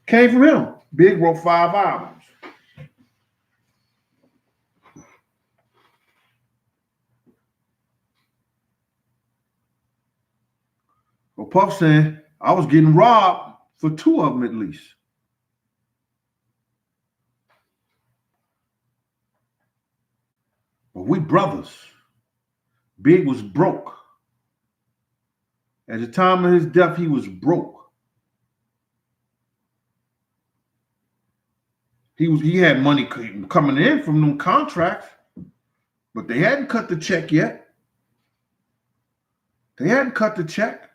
A: Came from him. Big wrote 5 albums. Well, Puff saying I was getting robbed for 2 of them at least. But we brothers. Big was broke. At the time of his death, he was broke. He had money coming in from them contracts, but they hadn't cut the check yet. They hadn't cut the check.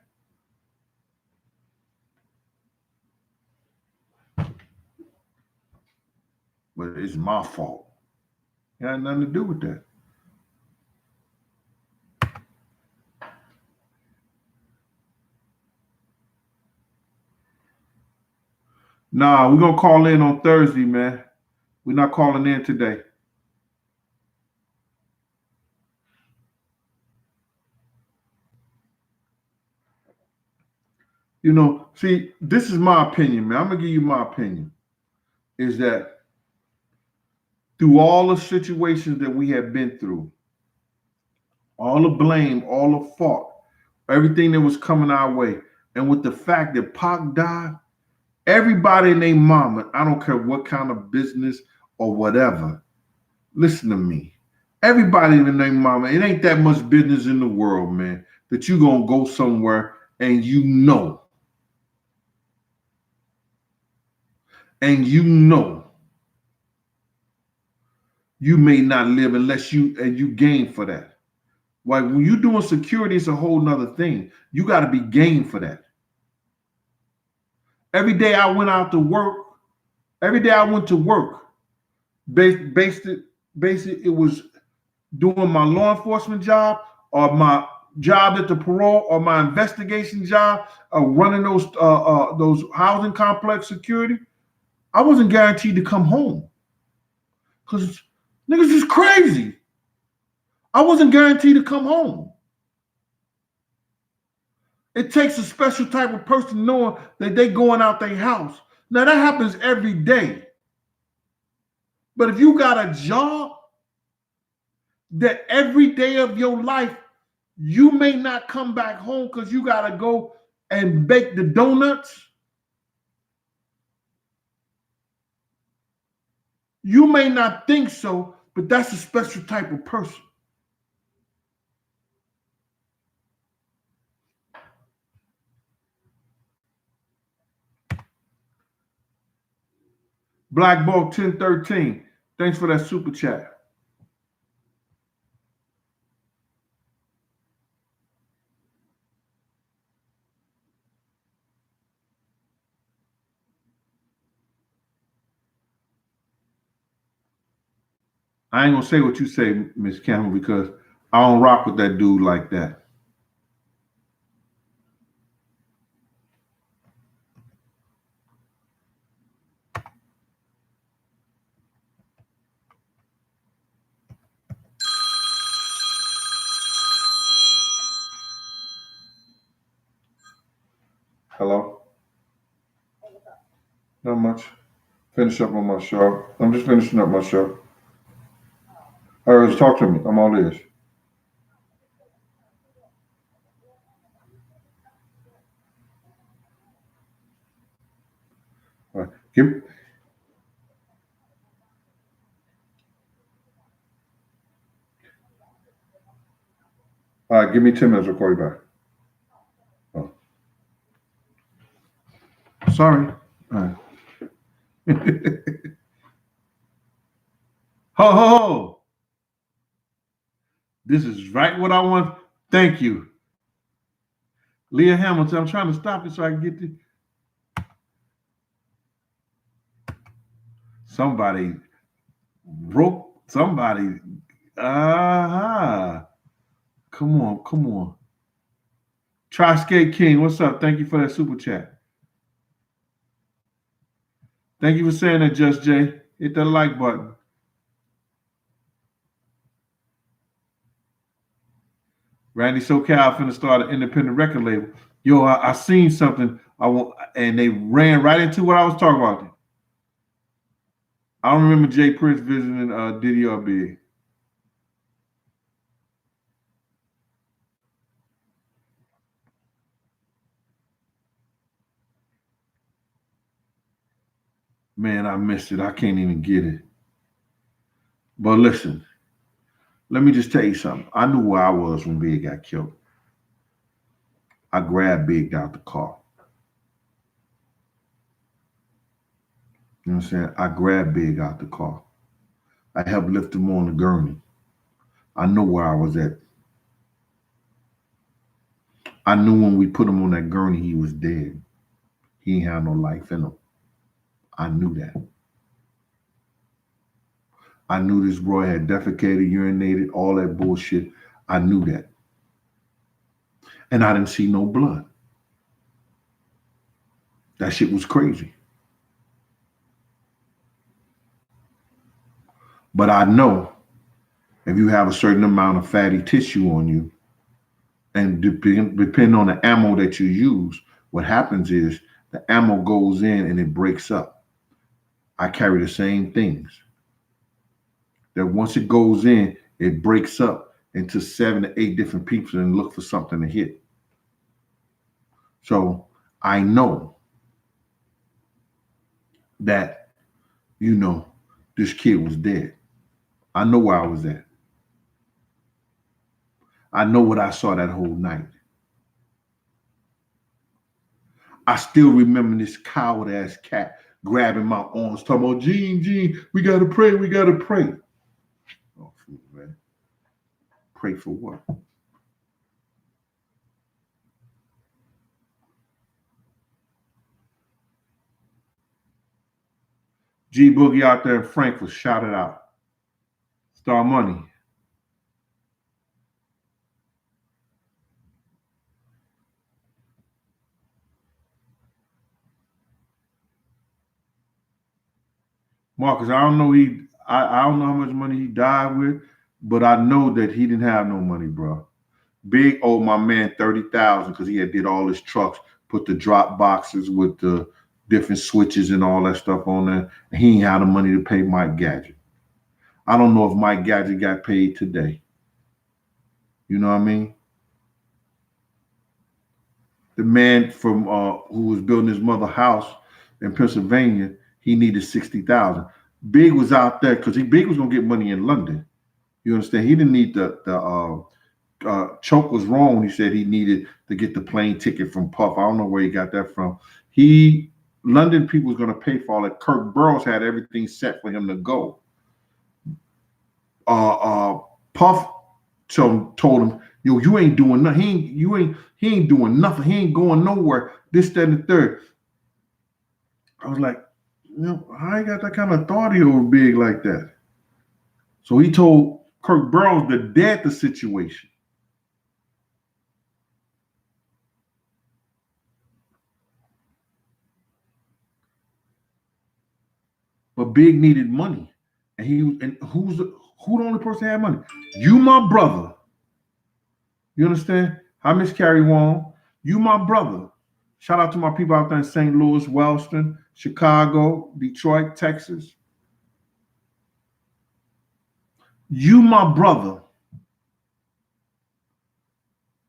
A: But it's my fault. It had nothing to do with that. Nah, we're going to call in on Thursday, man. We're not calling in today. You know, see, this is my opinion, man. I'm going to give you my opinion. Is that through all the situations that we have been through, all the blame, all the fault, everything that was coming our way, and with the fact that Pac died, everybody and their mama, I don't care what kind of business or whatever, listen to me. Everybody and their mama, it ain't that much business in the world, man, that you going to go somewhere and you know you may not live unless you game for that. Like when you're doing security, it's a whole nother thing. You got to be game for that. Every day I went out to work. Every day I went to work. Basically, it was doing my law enforcement job or my job at the parole or my investigation job or running those housing complex security. I wasn't guaranteed to come home because niggas is crazy. I wasn't guaranteed to come home. It takes a special type of person knowing that they going out their house. Now that happens every day. But if you got a job that every day of your life, you may not come back home because you got to go and bake the donuts. You may not think so, but that's a special type of person. Black Ball 1013, thanks for that super chat. I ain't gonna say what you say, Miss Campbell, because I don't rock with that dude like that. Hello? Not much. Finish up on my show. I'm just finishing up my show. All right, talk to me. I'm all ears. Give, all right, give me 10 minutes. I'll call you back. Oh, sorry. All right. Ho, ho, ho. This is right what I want. Thank you. Leah Hamilton, I'm trying to stop it so I can get to somebody broke somebody. Ah, come on, come on. Tri-Skate King, what's up? Thank you for that super chat. Thank you for saying that, Just Jay. Hit that like button. Randy SoCal finna start an independent record label. Yo, I seen something I want, and they ran right into what I was talking about. I don't remember Jay Prince visiting Diddy or Big. Man, I missed it. I can't even get it. But listen, let me just tell you something. I knew where I was when Big got killed. I grabbed Big out the car. You know what I'm saying? I grabbed Big out the car. I helped lift him on the gurney. I know where I was at. I knew when we put him on that gurney, he was dead. He ain't had no life in him. I knew that. I knew this boy had defecated, urinated, all that bullshit. I knew that. And I didn't see no blood. That shit was crazy. But I know if you have a certain amount of fatty tissue on you, and depending on the ammo that you use, what happens is the ammo goes in and it breaks up. I carry the same things. That once it goes in, it breaks up into 7 to 8 different pieces and look for something to hit. So I know that, this kid was dead. I know where I was at. I know what I saw that whole night. I still remember this coward ass cat grabbing my arms, talking about, Gene, we gotta pray. Oh, man. Pray for what? G Boogie out there in Frankfurt, shout it out. Star Money. Marcus, I don't know I don't know how much money he died with, but I know that he didn't have no money, bro. Big owed my man 30,000 because he had did all his trucks, put the drop boxes with the different switches and all that stuff on there. And he ain't had the money to pay Mike Gadget. I don't know if Mike Gadget got paid today. You know what I mean? The man from who was building his mother's house in Pennsylvania, he needed 60,000. Big was out there because Big was gonna get money in London. You understand? He didn't need the Choke was wrong when he said he needed to get the plane ticket from Puff. I don't know where he got that from. London people was gonna pay for all it. Kirk Burroughs had everything set for him to go. Puff told him, yo, you ain't doing nothing. He ain't doing nothing. He ain't going nowhere. This, that, and the third. I was like, I ain't got that kind of authority over Big like that. So he told Kirk Burroughs to dead the situation. But Big needed money. And who the only person that had money? You, my brother. You understand? Hi, Miss Carrie Wong. You, my brother. Shout out to my people out there in St. Louis, Wellston, Chicago, Detroit, Texas. You, my brother.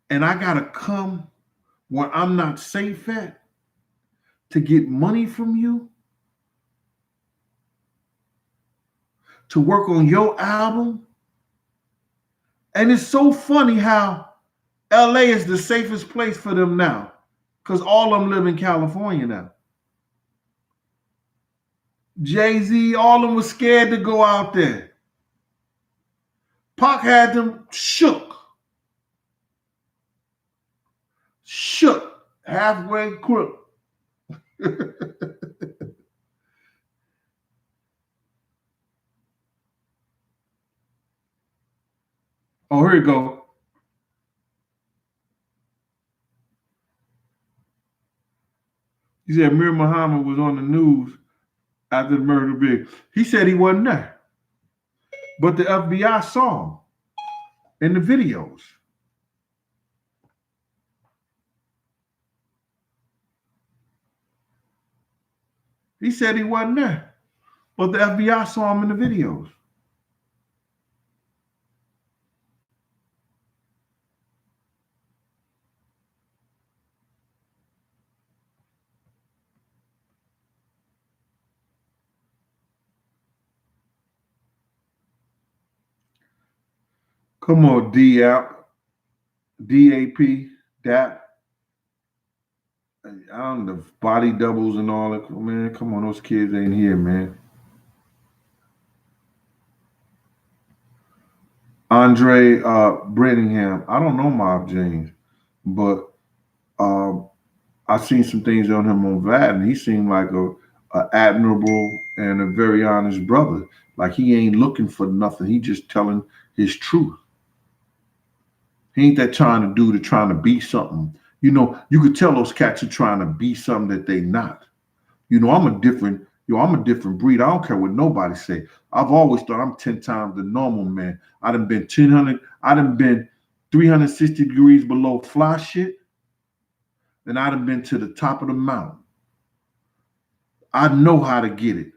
A: And I got to come where I'm not safe at to get money from you. to work on your album. And it's so funny how LA is the safest place for them now, because all of them live in California now. Jay-Z, all of them was scared to go out there. Pac had them shook, halfway crook. Oh, here you go. He said Mir Muhammad was on the news after the murder of Big. He said he wasn't there. But the FBI saw him in the videos. He said he wasn't there. But the FBI saw him in the videos. Come on, DAP, DAP. I don't know, body doubles and all that. Man, come on, those kids ain't here, man. Andre Brittingham. I don't know Mob James, but I've seen some things on him on that, and he seemed like a admirable and a very honest brother. Like he ain't looking for nothing. He just telling his truth. He ain't that trying to be something. You know, you could tell those cats are trying to be something that they not. You know, I'm a different breed. I don't care what nobody say. I've always thought I'm 10 times the normal man. I done been 360 degrees below fly shit, and I done been to the top of the mountain. I know how to get it.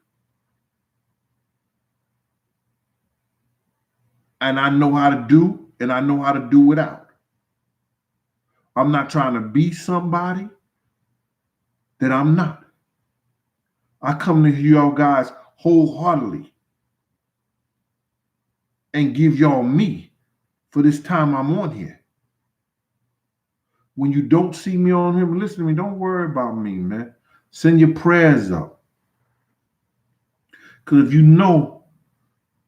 A: And I know how to do, and I know how to do without. I'm not trying to be somebody that I'm not. I come to y'all guys wholeheartedly and give y'all me for this time I'm on here. When you don't see me on here, listen to me, don't worry about me, man. Send your prayers up. Because if you know,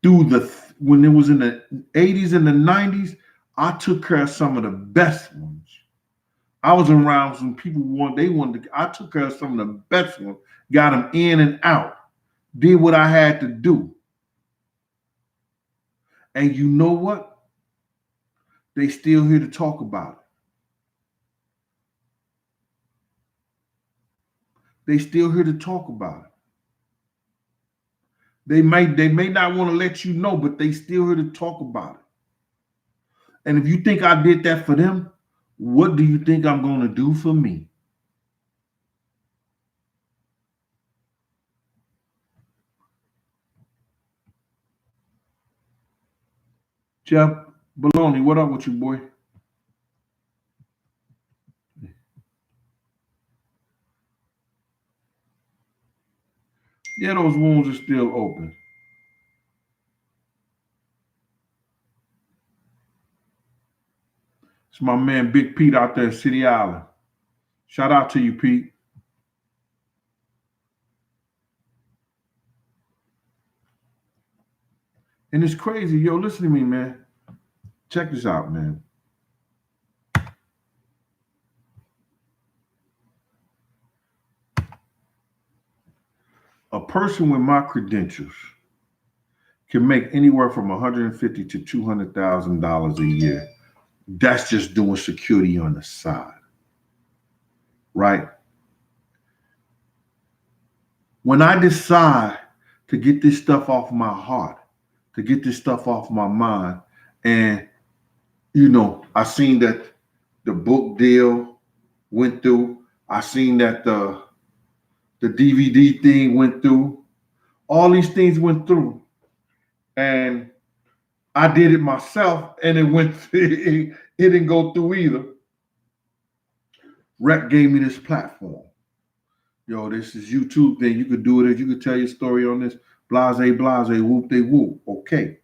A: when it was in the 80s and the 90s, I took care of some of the best ones. I was around some people I took care of some of the best ones, got them in and out, did what I had to do. And you know what? They still here to talk about it. They still here to talk about it. They may not want to let you know, but they still here to talk about it. And if you think I did that for them, what do you think I'm going to do for me? Jeff Baloney, what up with you, boy? Yeah, those wounds are still open. It's my man Big Pete out there in City Island. Shout out to you, Pete. And it's crazy. Yo, listen to me, man. Check this out, man. A person with my credentials can make anywhere from $150,000 to $200,000 a year. That's just doing security on the side, right? When I decide to get this stuff off my heart, to get this stuff off my mind, and you know, I seen that the book deal went through. I seen that the DVD thing went through. All these things went through, and I did it myself, and it didn't go through either. Rep gave me this platform. Yo, this is YouTube thing. You could do it. You could tell your story on this, Blase, blase, whoop they whoop. Okay.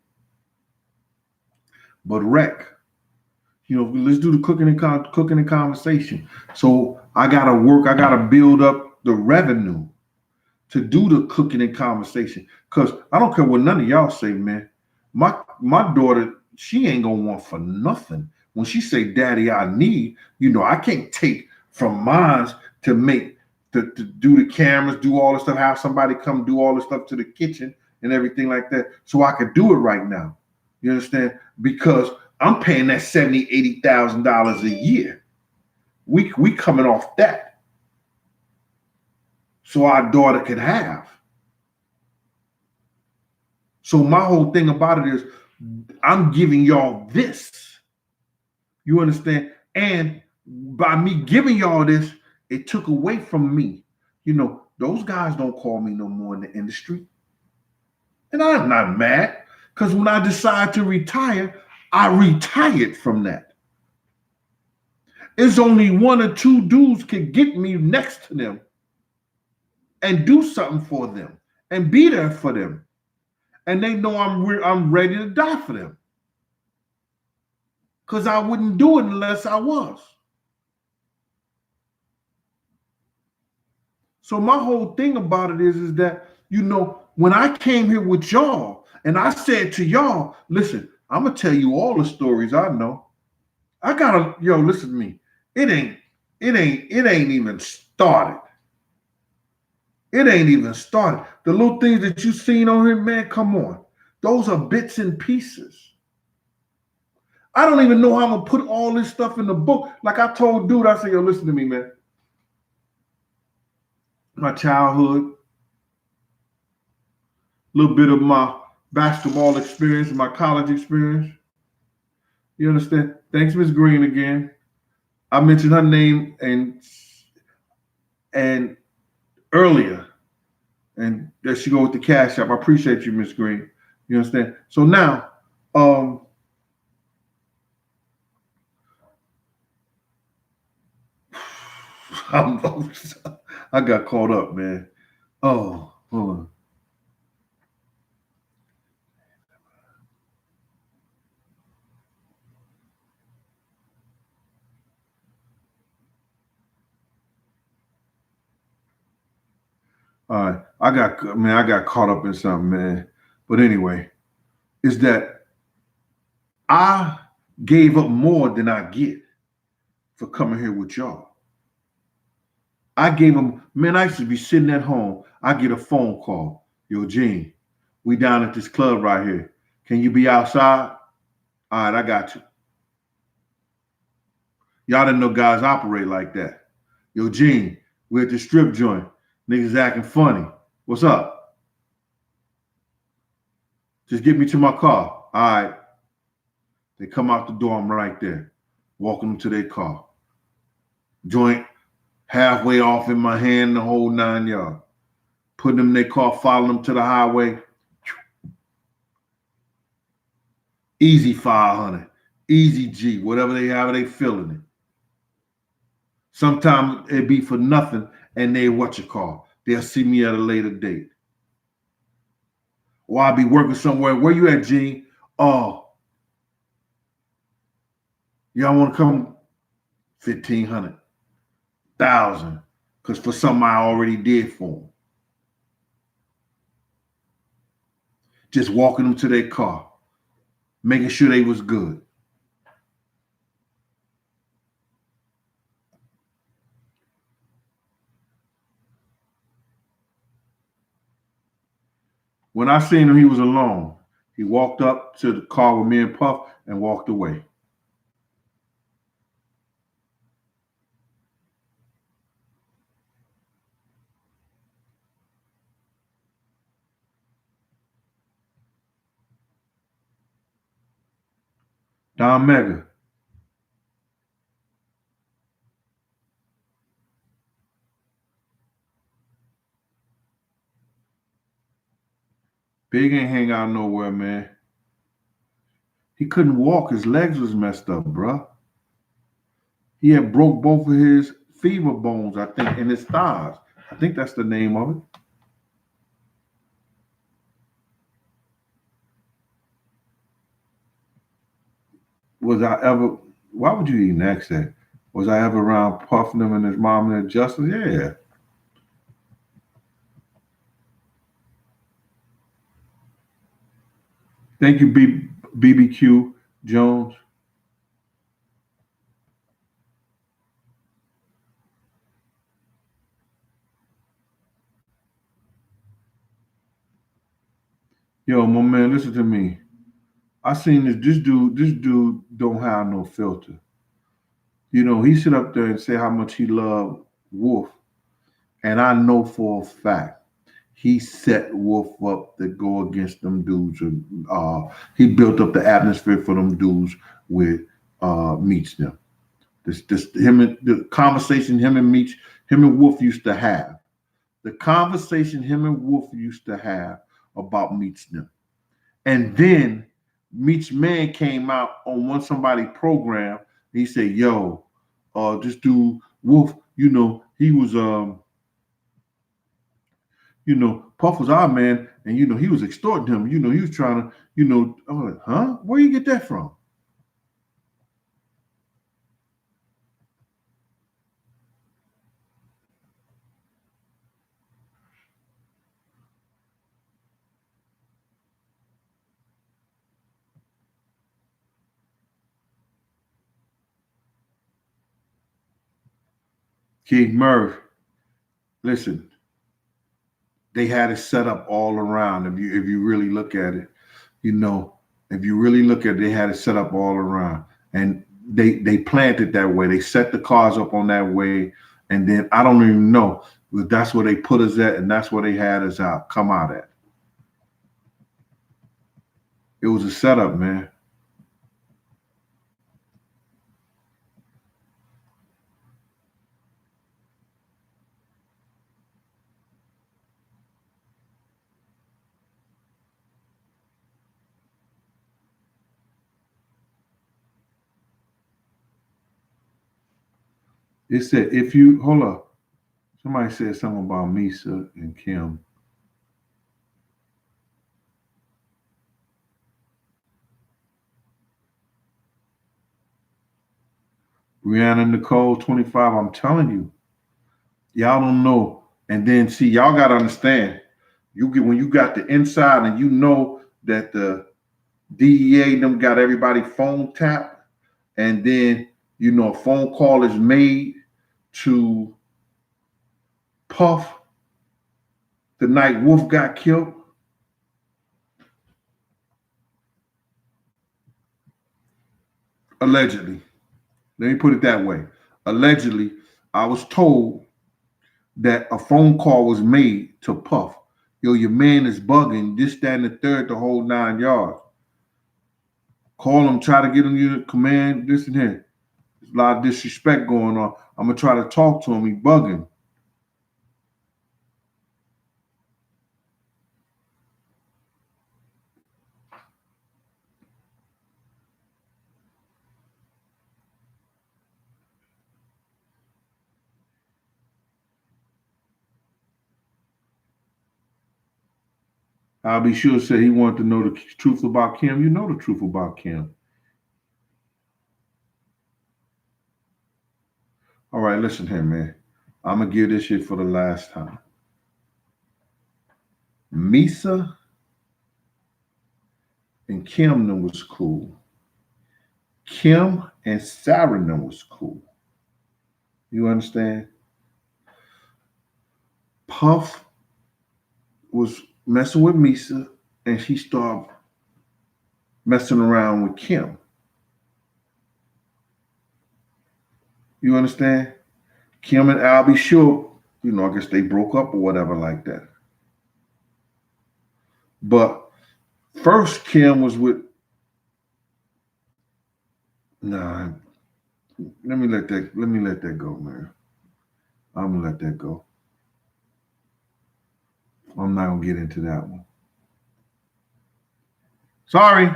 A: But rec, let's do the cooking and conversation. So I gotta work, I gotta build up the revenue to do the cooking and conversation. Cause I don't care what none of y'all say, man. My daughter, she ain't gonna want for nothing. When she say, Daddy, I need, I can't take from mine to make to do the cameras, do all the stuff, have somebody come do all the stuff to the kitchen and everything like that. So I could do it right now. You understand? Because I'm paying that $70,000, $80,000 a year. We coming off that. So our daughter could have. So my whole thing about it is I'm giving y'all this. You understand? And by me giving y'all this, it took away from me. Those guys don't call me no more in the industry. And I'm not mad, because when I decide to retire, I retired from that. It's only one or two dudes can get me next to them and do something for them and be there for them. And they know I'm ready to die for them. Because I wouldn't do it unless I was. So my whole thing about it is that, when I came here with y'all and I said to y'all, listen, I'm going to tell you all the stories I know. Listen to me. It ain't even started. It ain't even started. The little things that you seen on here, man, come on. Those are bits and pieces. I don't even know how I'm going to put all this stuff in the book. Like I told dude, I said, listen to me, man. My childhood, a little bit of my basketball experience, my college experience. You understand? Thanks, Miss Green, again. I mentioned her name and earlier, and there she go with the cash app. I appreciate you, Miss Green. You understand? So now, I got caught up, man. Oh, hold on. All right, I got caught up in something, man. But anyway, is that I gave up more than I get for coming here with y'all. I gave them, man, I used to be sitting at home. I get a phone call. Yo, Gene, we down at this club right here. Can you be outside? All right, I got you. Y'all didn't know guys operate like that. Yo, Gene, we're at the strip joint. Niggas acting funny. What's up? Just get me to my car. All right. They come out the door. I'm right there. Walking them to their car. Joint halfway off in my hand, the whole 9 yards. Putting them in their car, following them to the highway. Easy 500. Easy G. Whatever they have, they feeling it. Sometimes it be for nothing, and they'll see me at a later date. Or I'll be working somewhere. Where you at, Gene? Oh, y'all want to come? 1,500, 1,000, because for something I already did for them. Just walking them to their car, making sure they was good. When I seen him, he was alone. He walked up to the car with me and Puff and walked away. Don Mega. Big ain't hang out nowhere, man. He couldn't walk. His legs was messed up, bruh. He had broke both of his femur bones, I think, in his thighs. I think that's the name of it. Was I ever? Why would you even ask that? Was I ever around Puffing him and his mom and Justin? Yeah. Thank you, BBQ Jones. Yo, my man, listen to me. I seen this. This dude don't have no filter. You know, he sit up there and say how much he loved Wolf, and I know for a fact he set Wolf up to go against them dudes. He built up the atmosphere for them dudes with Meets them. This him and the conversation him and Wolf used to have. The conversation him and Wolf used to have about Meets them. And then Meech Man came out on one somebody program. He said, "Yo, this dude Wolf, he was Puff was our man, and he was extorting him. He was trying to, I'm like, huh? Where you get that from?" King Murph, listen, they had it set up all around. If you really look at it, you know, if you really look at it, they had it set up all around. And they planned it that way. They set the cars up on that way. And then I don't even know, but that's where they put us at, and that's where they had us out, come out at. It was a setup, man. It said if you hold up, somebody said something about Misa and Kim. Brianna Nicole 25. I'm telling you, y'all don't know. And then see, y'all gotta understand. You get when you got the inside and you know that the DEA them got everybody phone tapped, and then a phone call is made to Puff the night Wolf got killed. Allegedly. Let me put it that way. Allegedly, I was told that a phone call was made to Puff. Yo, your man is bugging, this, that, and the third, the whole 9 yards. Call him, try to get him your command, this and that. There's a lot of disrespect going on. I'm gonna try to talk to him. He bugging. I'll be sure to say he wanted to know the truth about Kim. You know the truth about Kim. All right, listen here, man. I'm gonna give this shit for the last time. Misa and Kim them was cool. Kim and Sarah them was cool. You understand? Puff was messing with Misa, and she started messing around with Kim. You understand? Kim and Al be sure, I guess they broke up or whatever like that. But first Kim was with nah, let me let that go, man. I'm gonna let that go. I'm not gonna get into that one. Sorry.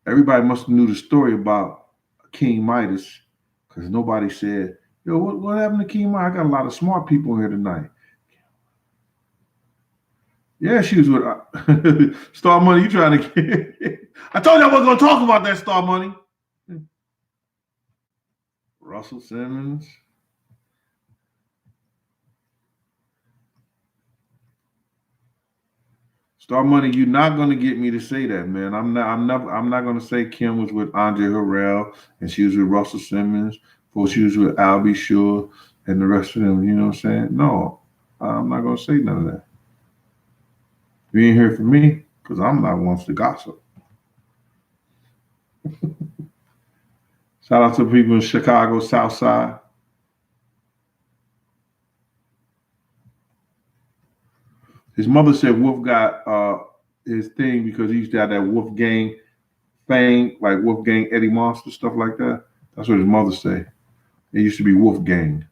A: Everybody must have knew the story about King Midas because nobody said Yo, what happened to Kima? I got a lot of smart people here tonight. Yeah, she was with Star Money. You trying to get? I told you I wasn't gonna talk about that Star Money. Russell Simmons. Star Money, you're not gonna get me to say that, man. I'm not gonna say Kim was with Andre Harrell and she was with Russell Simmons, or she was with Albie Shore and the rest of them. You know what I'm saying? No, I'm not gonna say none of that. You ain't hear from me because I'm not one to gossip. Shout out to people in Chicago, South Side. His mother said Wolf got his thing because he used to have that Wolf Gang fame, like Wolf Gang Eddie Monster, stuff like that. That's what his mother said. It used to be Wolf Gang.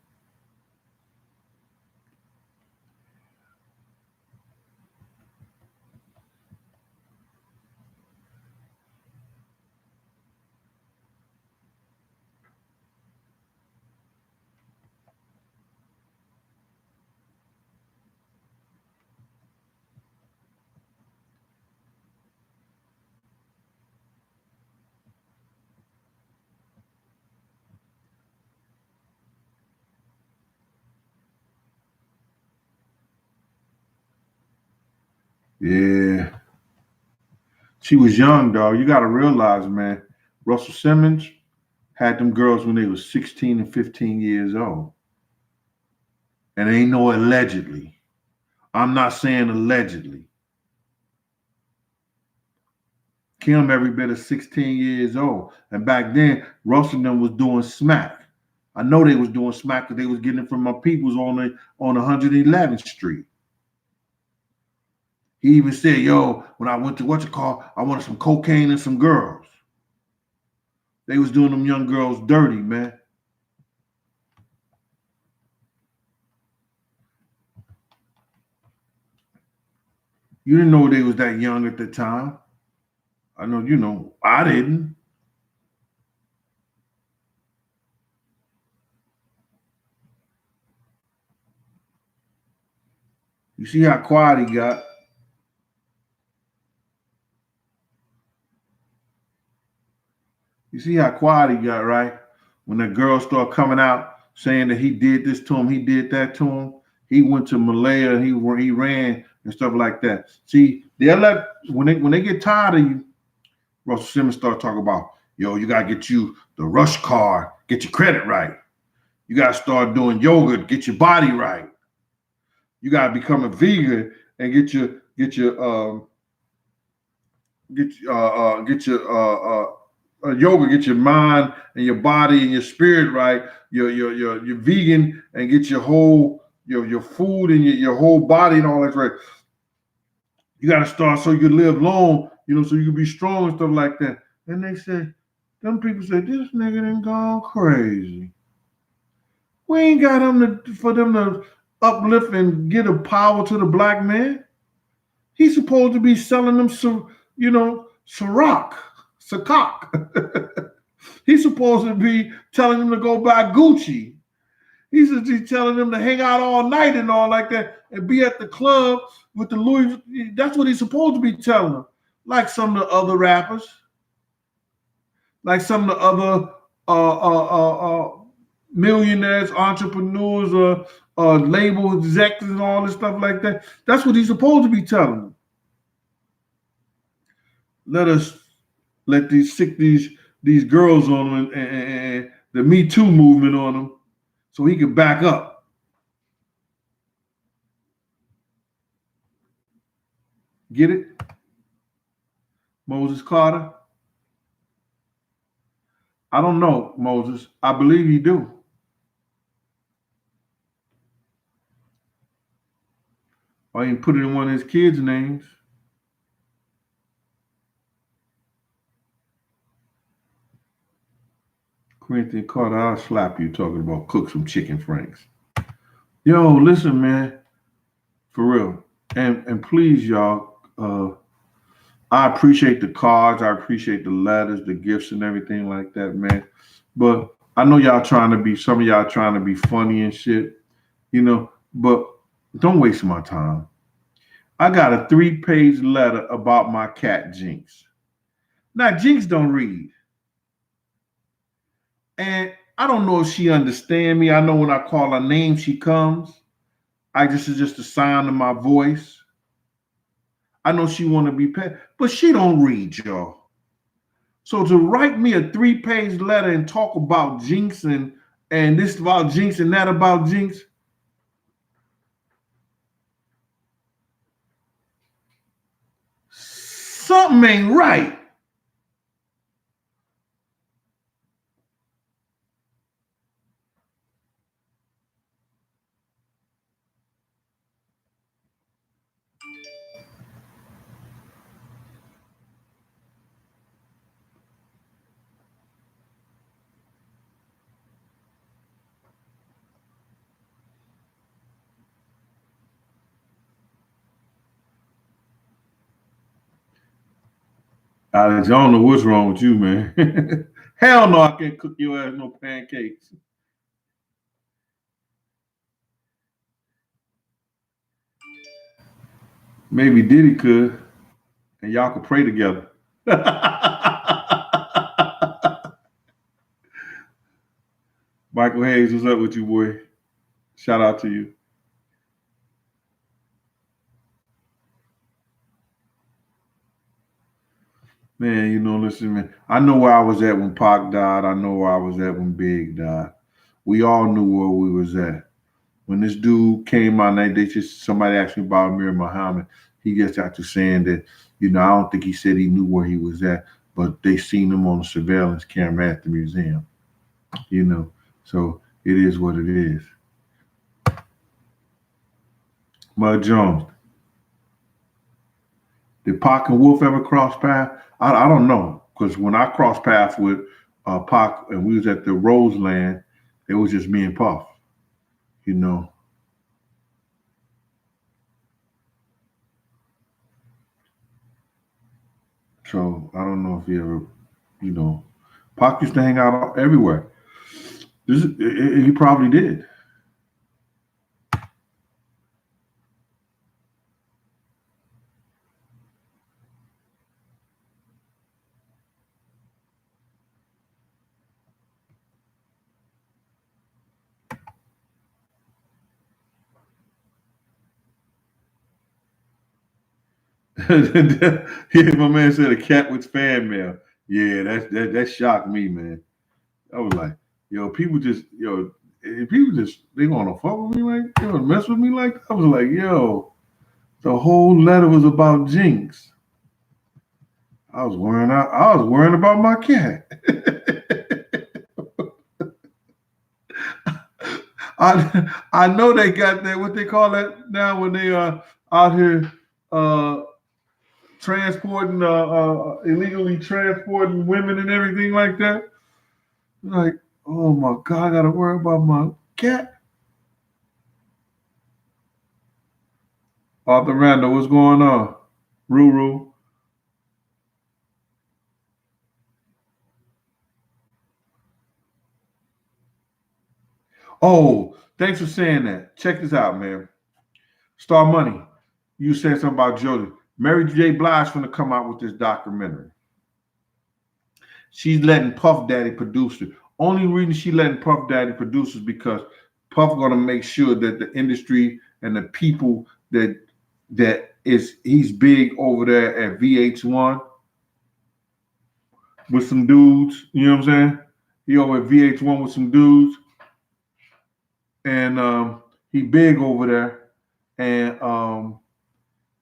A: Yeah. She was young, dog. You got to realize, man, Russell Simmons had them girls when they was 16 and 15 years old. And ain't no allegedly. I'm not saying allegedly. Kim every bit of 16 years old. And back then, Russell and them was doing smack. I know they was doing smack because they was getting it from my peoples on 111th Street. He even said, yo, when I went to I wanted some cocaine and some girls. They was doing them young girls dirty, man. You didn't know they was that young at the time. I know, I didn't. You see how quiet he got. You see how quiet he got, right? When the girls start coming out saying that he did this to him, he did that to him. He went to Malaya and he ran and stuff like that. See, they'll let when they get tired of you, Russell Simmons start talking about, yo, you gotta get you the rush card, get your credit right. You gotta start doing yoga, get your body right. You gotta become a vegan and get your yoga, get your mind and your body and your spirit right. You're vegan and get your whole your food and your whole body and all that right. You got to start so you live long, so you can be strong and stuff like that. And they said, them people said, this nigga done gone crazy. We ain't got for them to uplift and get a power to the black man. He's supposed to be selling them some, Ciroc. He's supposed to be telling them to go buy Gucci. He's telling them to hang out all night and all like that and be at the club with the Louis. That's what he's supposed to be telling them. Like some of the other rappers, like some of the other millionaires, entrepreneurs, label executives and all this stuff like that. That's what he's supposed to be telling them. Let these girls on them and the Me Too movement on them so he can back up. Get it? Moses Carter? I don't know, Moses. I believe he do. Or he put it in one of his kids' names. Corinthian Carter, I'll slap you talking about cook some chicken franks. Yo, listen, man. For real. And please, y'all, I appreciate the cards. I appreciate the letters, the gifts, and everything like that, man. But I know y'all trying to be, some of y'all trying to be funny and shit, but don't waste my time. I got a 3-page letter about my cat Jinx. Now Jinx don't read. And I don't know if she understand me. I know when I call her name, she comes. I just is just a sign of my voice. I know she want to be pet, but she don't read, y'all. So to write me a 3-page letter and talk about Jinx and this about Jinx and that about Jinx, something ain't right. I don't know what's wrong with you, man. Hell no, I can't cook your ass no pancakes. Maybe Diddy could, and y'all could pray together. Michael Hayes, what's up with you, boy? Shout out to you. Man, listen, man. I know where I was at when Pac died. I know where I was at when Big died. We all knew where we was at. When this dude came out, they just somebody asked me about Amir Muhammad. He gets out to saying that, I don't think he said he knew where he was at, but they seen him on the surveillance camera at the museum. So it is what it is. Mud Jones, did Pac and Wolf ever cross paths? I don't know, because when I crossed paths with Pac and we was at the Roseland, it was just me and Puff. You know, So I don't know if he ever, Pac used to hang out everywhere. He probably did. Yeah, my man said a cat with fan mail. Yeah, that shocked me, man. I was like, people just they gonna fuck with me like they gonna mess with me like that. I was like, the whole letter was about Jinx. I was worrying about my cat. I know they got that, what they call that now when they are out here uh transporting illegally transporting women and everything like that. Like, oh my God, I gotta worry about my cat. Arthur Randall, what's going on? Ruru. Oh, thanks for saying that. Check this out, man. Star Money. You said something about Jody. Mary J. Blige gonna come out with this documentary. She's letting Puff Daddy produce it. Only reason she letting Puff Daddy produce is because Puff gonna make sure that the industry and the people he's big over there at VH1 with some dudes. You know what I'm saying? He over at VH1 with some dudes, and he big over there, and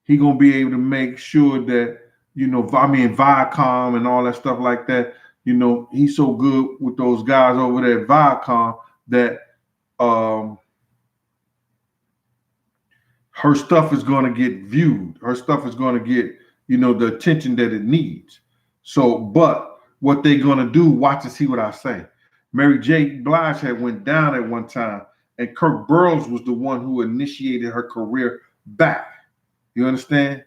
A: he gonna be able to make sure that Viacom and all that stuff like that. He's so good with those guys over there at Viacom that her stuff is going to get viewed. Her stuff is going to get the attention that it needs. So, but what they're going to do? Watch and see what I say. Mary J. Blige had went down at one time, and Kirk Burroughs was the one who initiated her career back. You understand?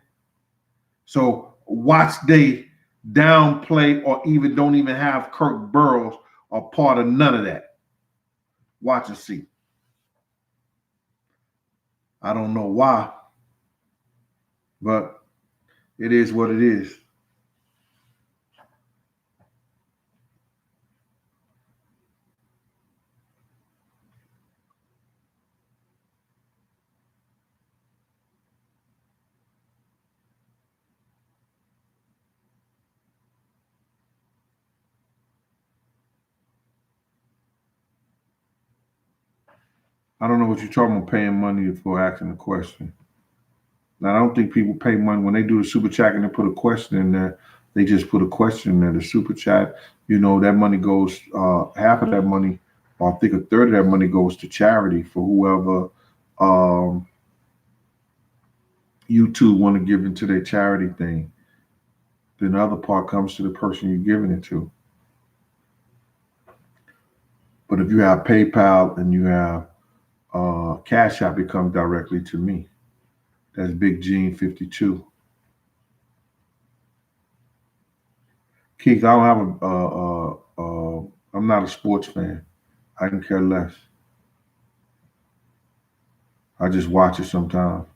A: So watch they downplay or even don't even have Kirk Burroughs are part of none of that. Watch and see. I don't know why, but it is what it is. I don't know what you're talking about paying money for asking a question. Now, I don't think people pay money when they do the super chat and they put a question in there. They just put a question in there. The super chat, that money goes, half of that money, or I think a third of that money goes to charity for whoever YouTube want to give into their charity thing. Then the other part comes to the person you're giving it to. But if you have PayPal and you have Cash App, it comes directly to me. That's Big Gene 52. Keith, I don't have I'm not a sports fan. I can care less. I just watch it sometimes.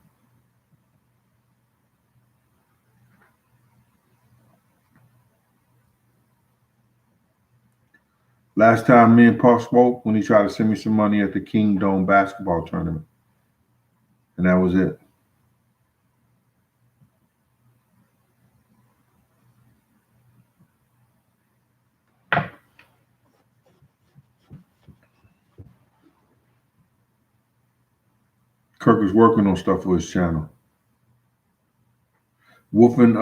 A: Last time me and Paul spoke when he tried to send me some money at the King Dome basketball tournament. And that was it. Kirk was working on stuff for his channel. Wolfing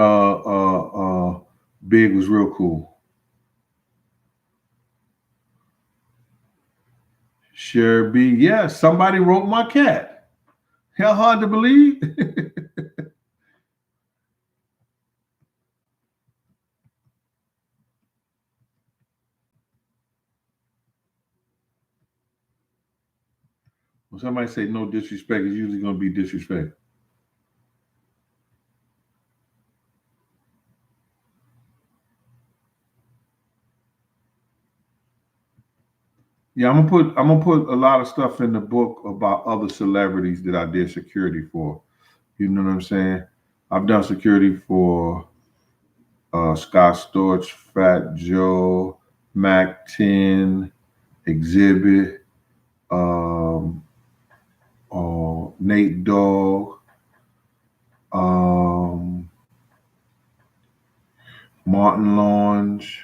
A: Big was real cool. Sure B, yeah, somebody wrote my cat. How hard to believe? When somebody say no disrespect, it's usually going to be disrespect. Yeah, I'm gonna put a lot of stuff in the book about other celebrities that I did security for. You know what I'm saying? I've done security for Scott Storch, Fat Joe, Mac 10, Exhibit, Nate Dogg, Martin Launge,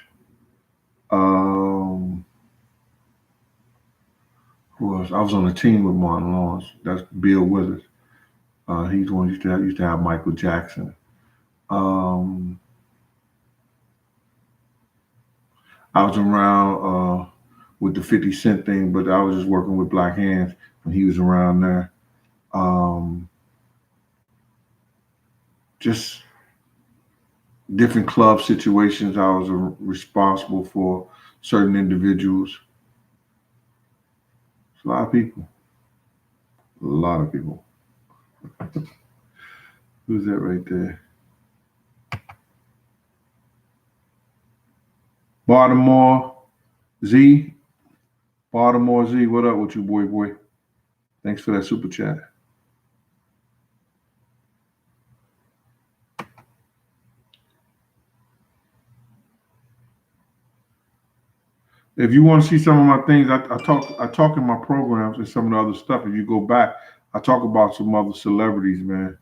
A: who else? I was on a team with Martin Launge. That's Bill Withers. He's one used to have Michael Jackson. I was around with the 50 Cent thing, but I was just working with Black Hands when he was around there. Just different club situations. I was responsible for certain individuals. It's a lot of people. A lot of people. Who's that right there? Baltimore Z. Baltimore Z. What up with you, boy? Thanks for that super chat. If you want to see some of my things, I talk in my programs and some of the other stuff. If you go back, I talk about some other celebrities, man.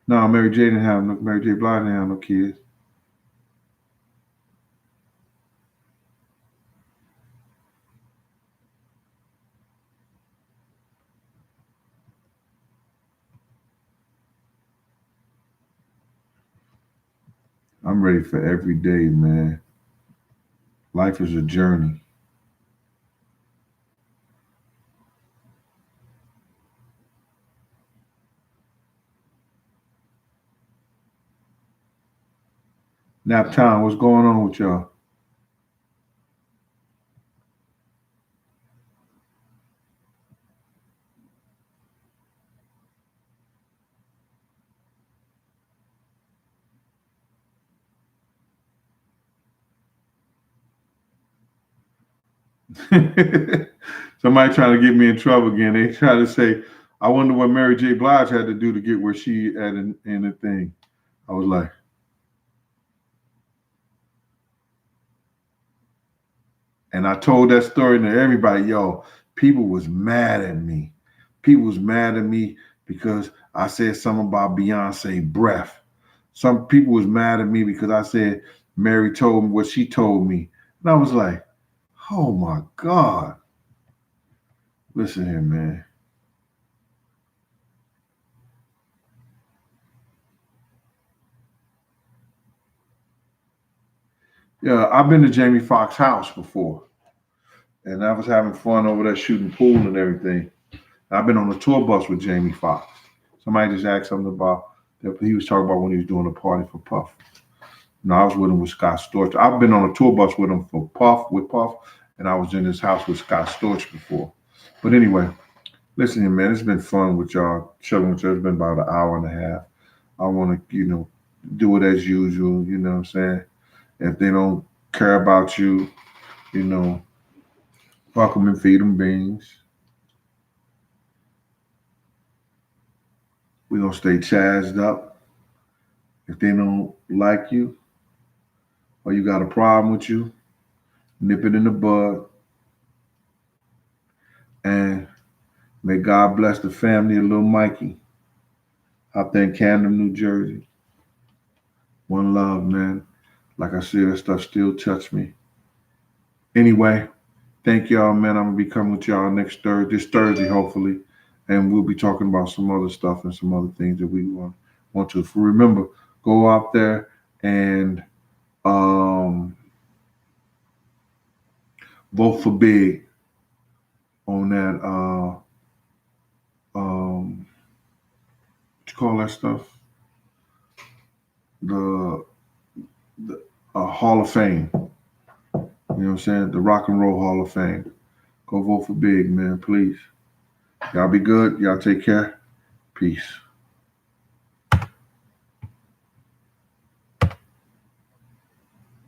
A: No, Mary J Blige didn't have no kids. I'm ready for every day, man. Life is a journey. Nap time, what's going on with y'all? Somebody trying to get me in trouble again. They try to say, I wonder what Mary J. Blige had to do to get where she at in the thing. I was like, and I told that story to everybody. Yo, people was mad at me. People was mad at me because I said something about Beyonce breath. Some people was mad at me because I said Mary told me what she told me. And I was like, oh my God. Listen here, man. Yeah, I've been to Jamie Foxx's house before. And I was having fun over there shooting pool and everything. I've been on a tour bus with Jamie Foxx. Somebody just asked something about that he was talking about when he was doing a party for Puff. No, I was with him with Scott Storch. I've been on a tour bus with him with Puff, and I was in his house with Scott Storch before. But anyway, listen here, man. It's been fun with y'all, chilling with y'all. It's been about an hour and a half. I want to, do it as usual. You know what I'm saying? If they don't care about you, you know, fuck them and feed them beans. We're going to stay chazzed up. If they don't like you or you got a problem with you, nip it in the bud. And may God bless the family of little Mikey out there in Camden, New Jersey. One love, man. Like I said, that stuff still touched me. Anyway, thank y'all, man. I'm going to be coming with y'all this Thursday, hopefully. And we'll be talking about some other stuff and some other things that we want to. Remember, go out there and vote for Big on that what you call that stuff? The Hall of Fame. You know what I'm saying? The Rock and Roll Hall of Fame. Go vote for Big, man, please. Y'all be good. Y'all take care. Peace.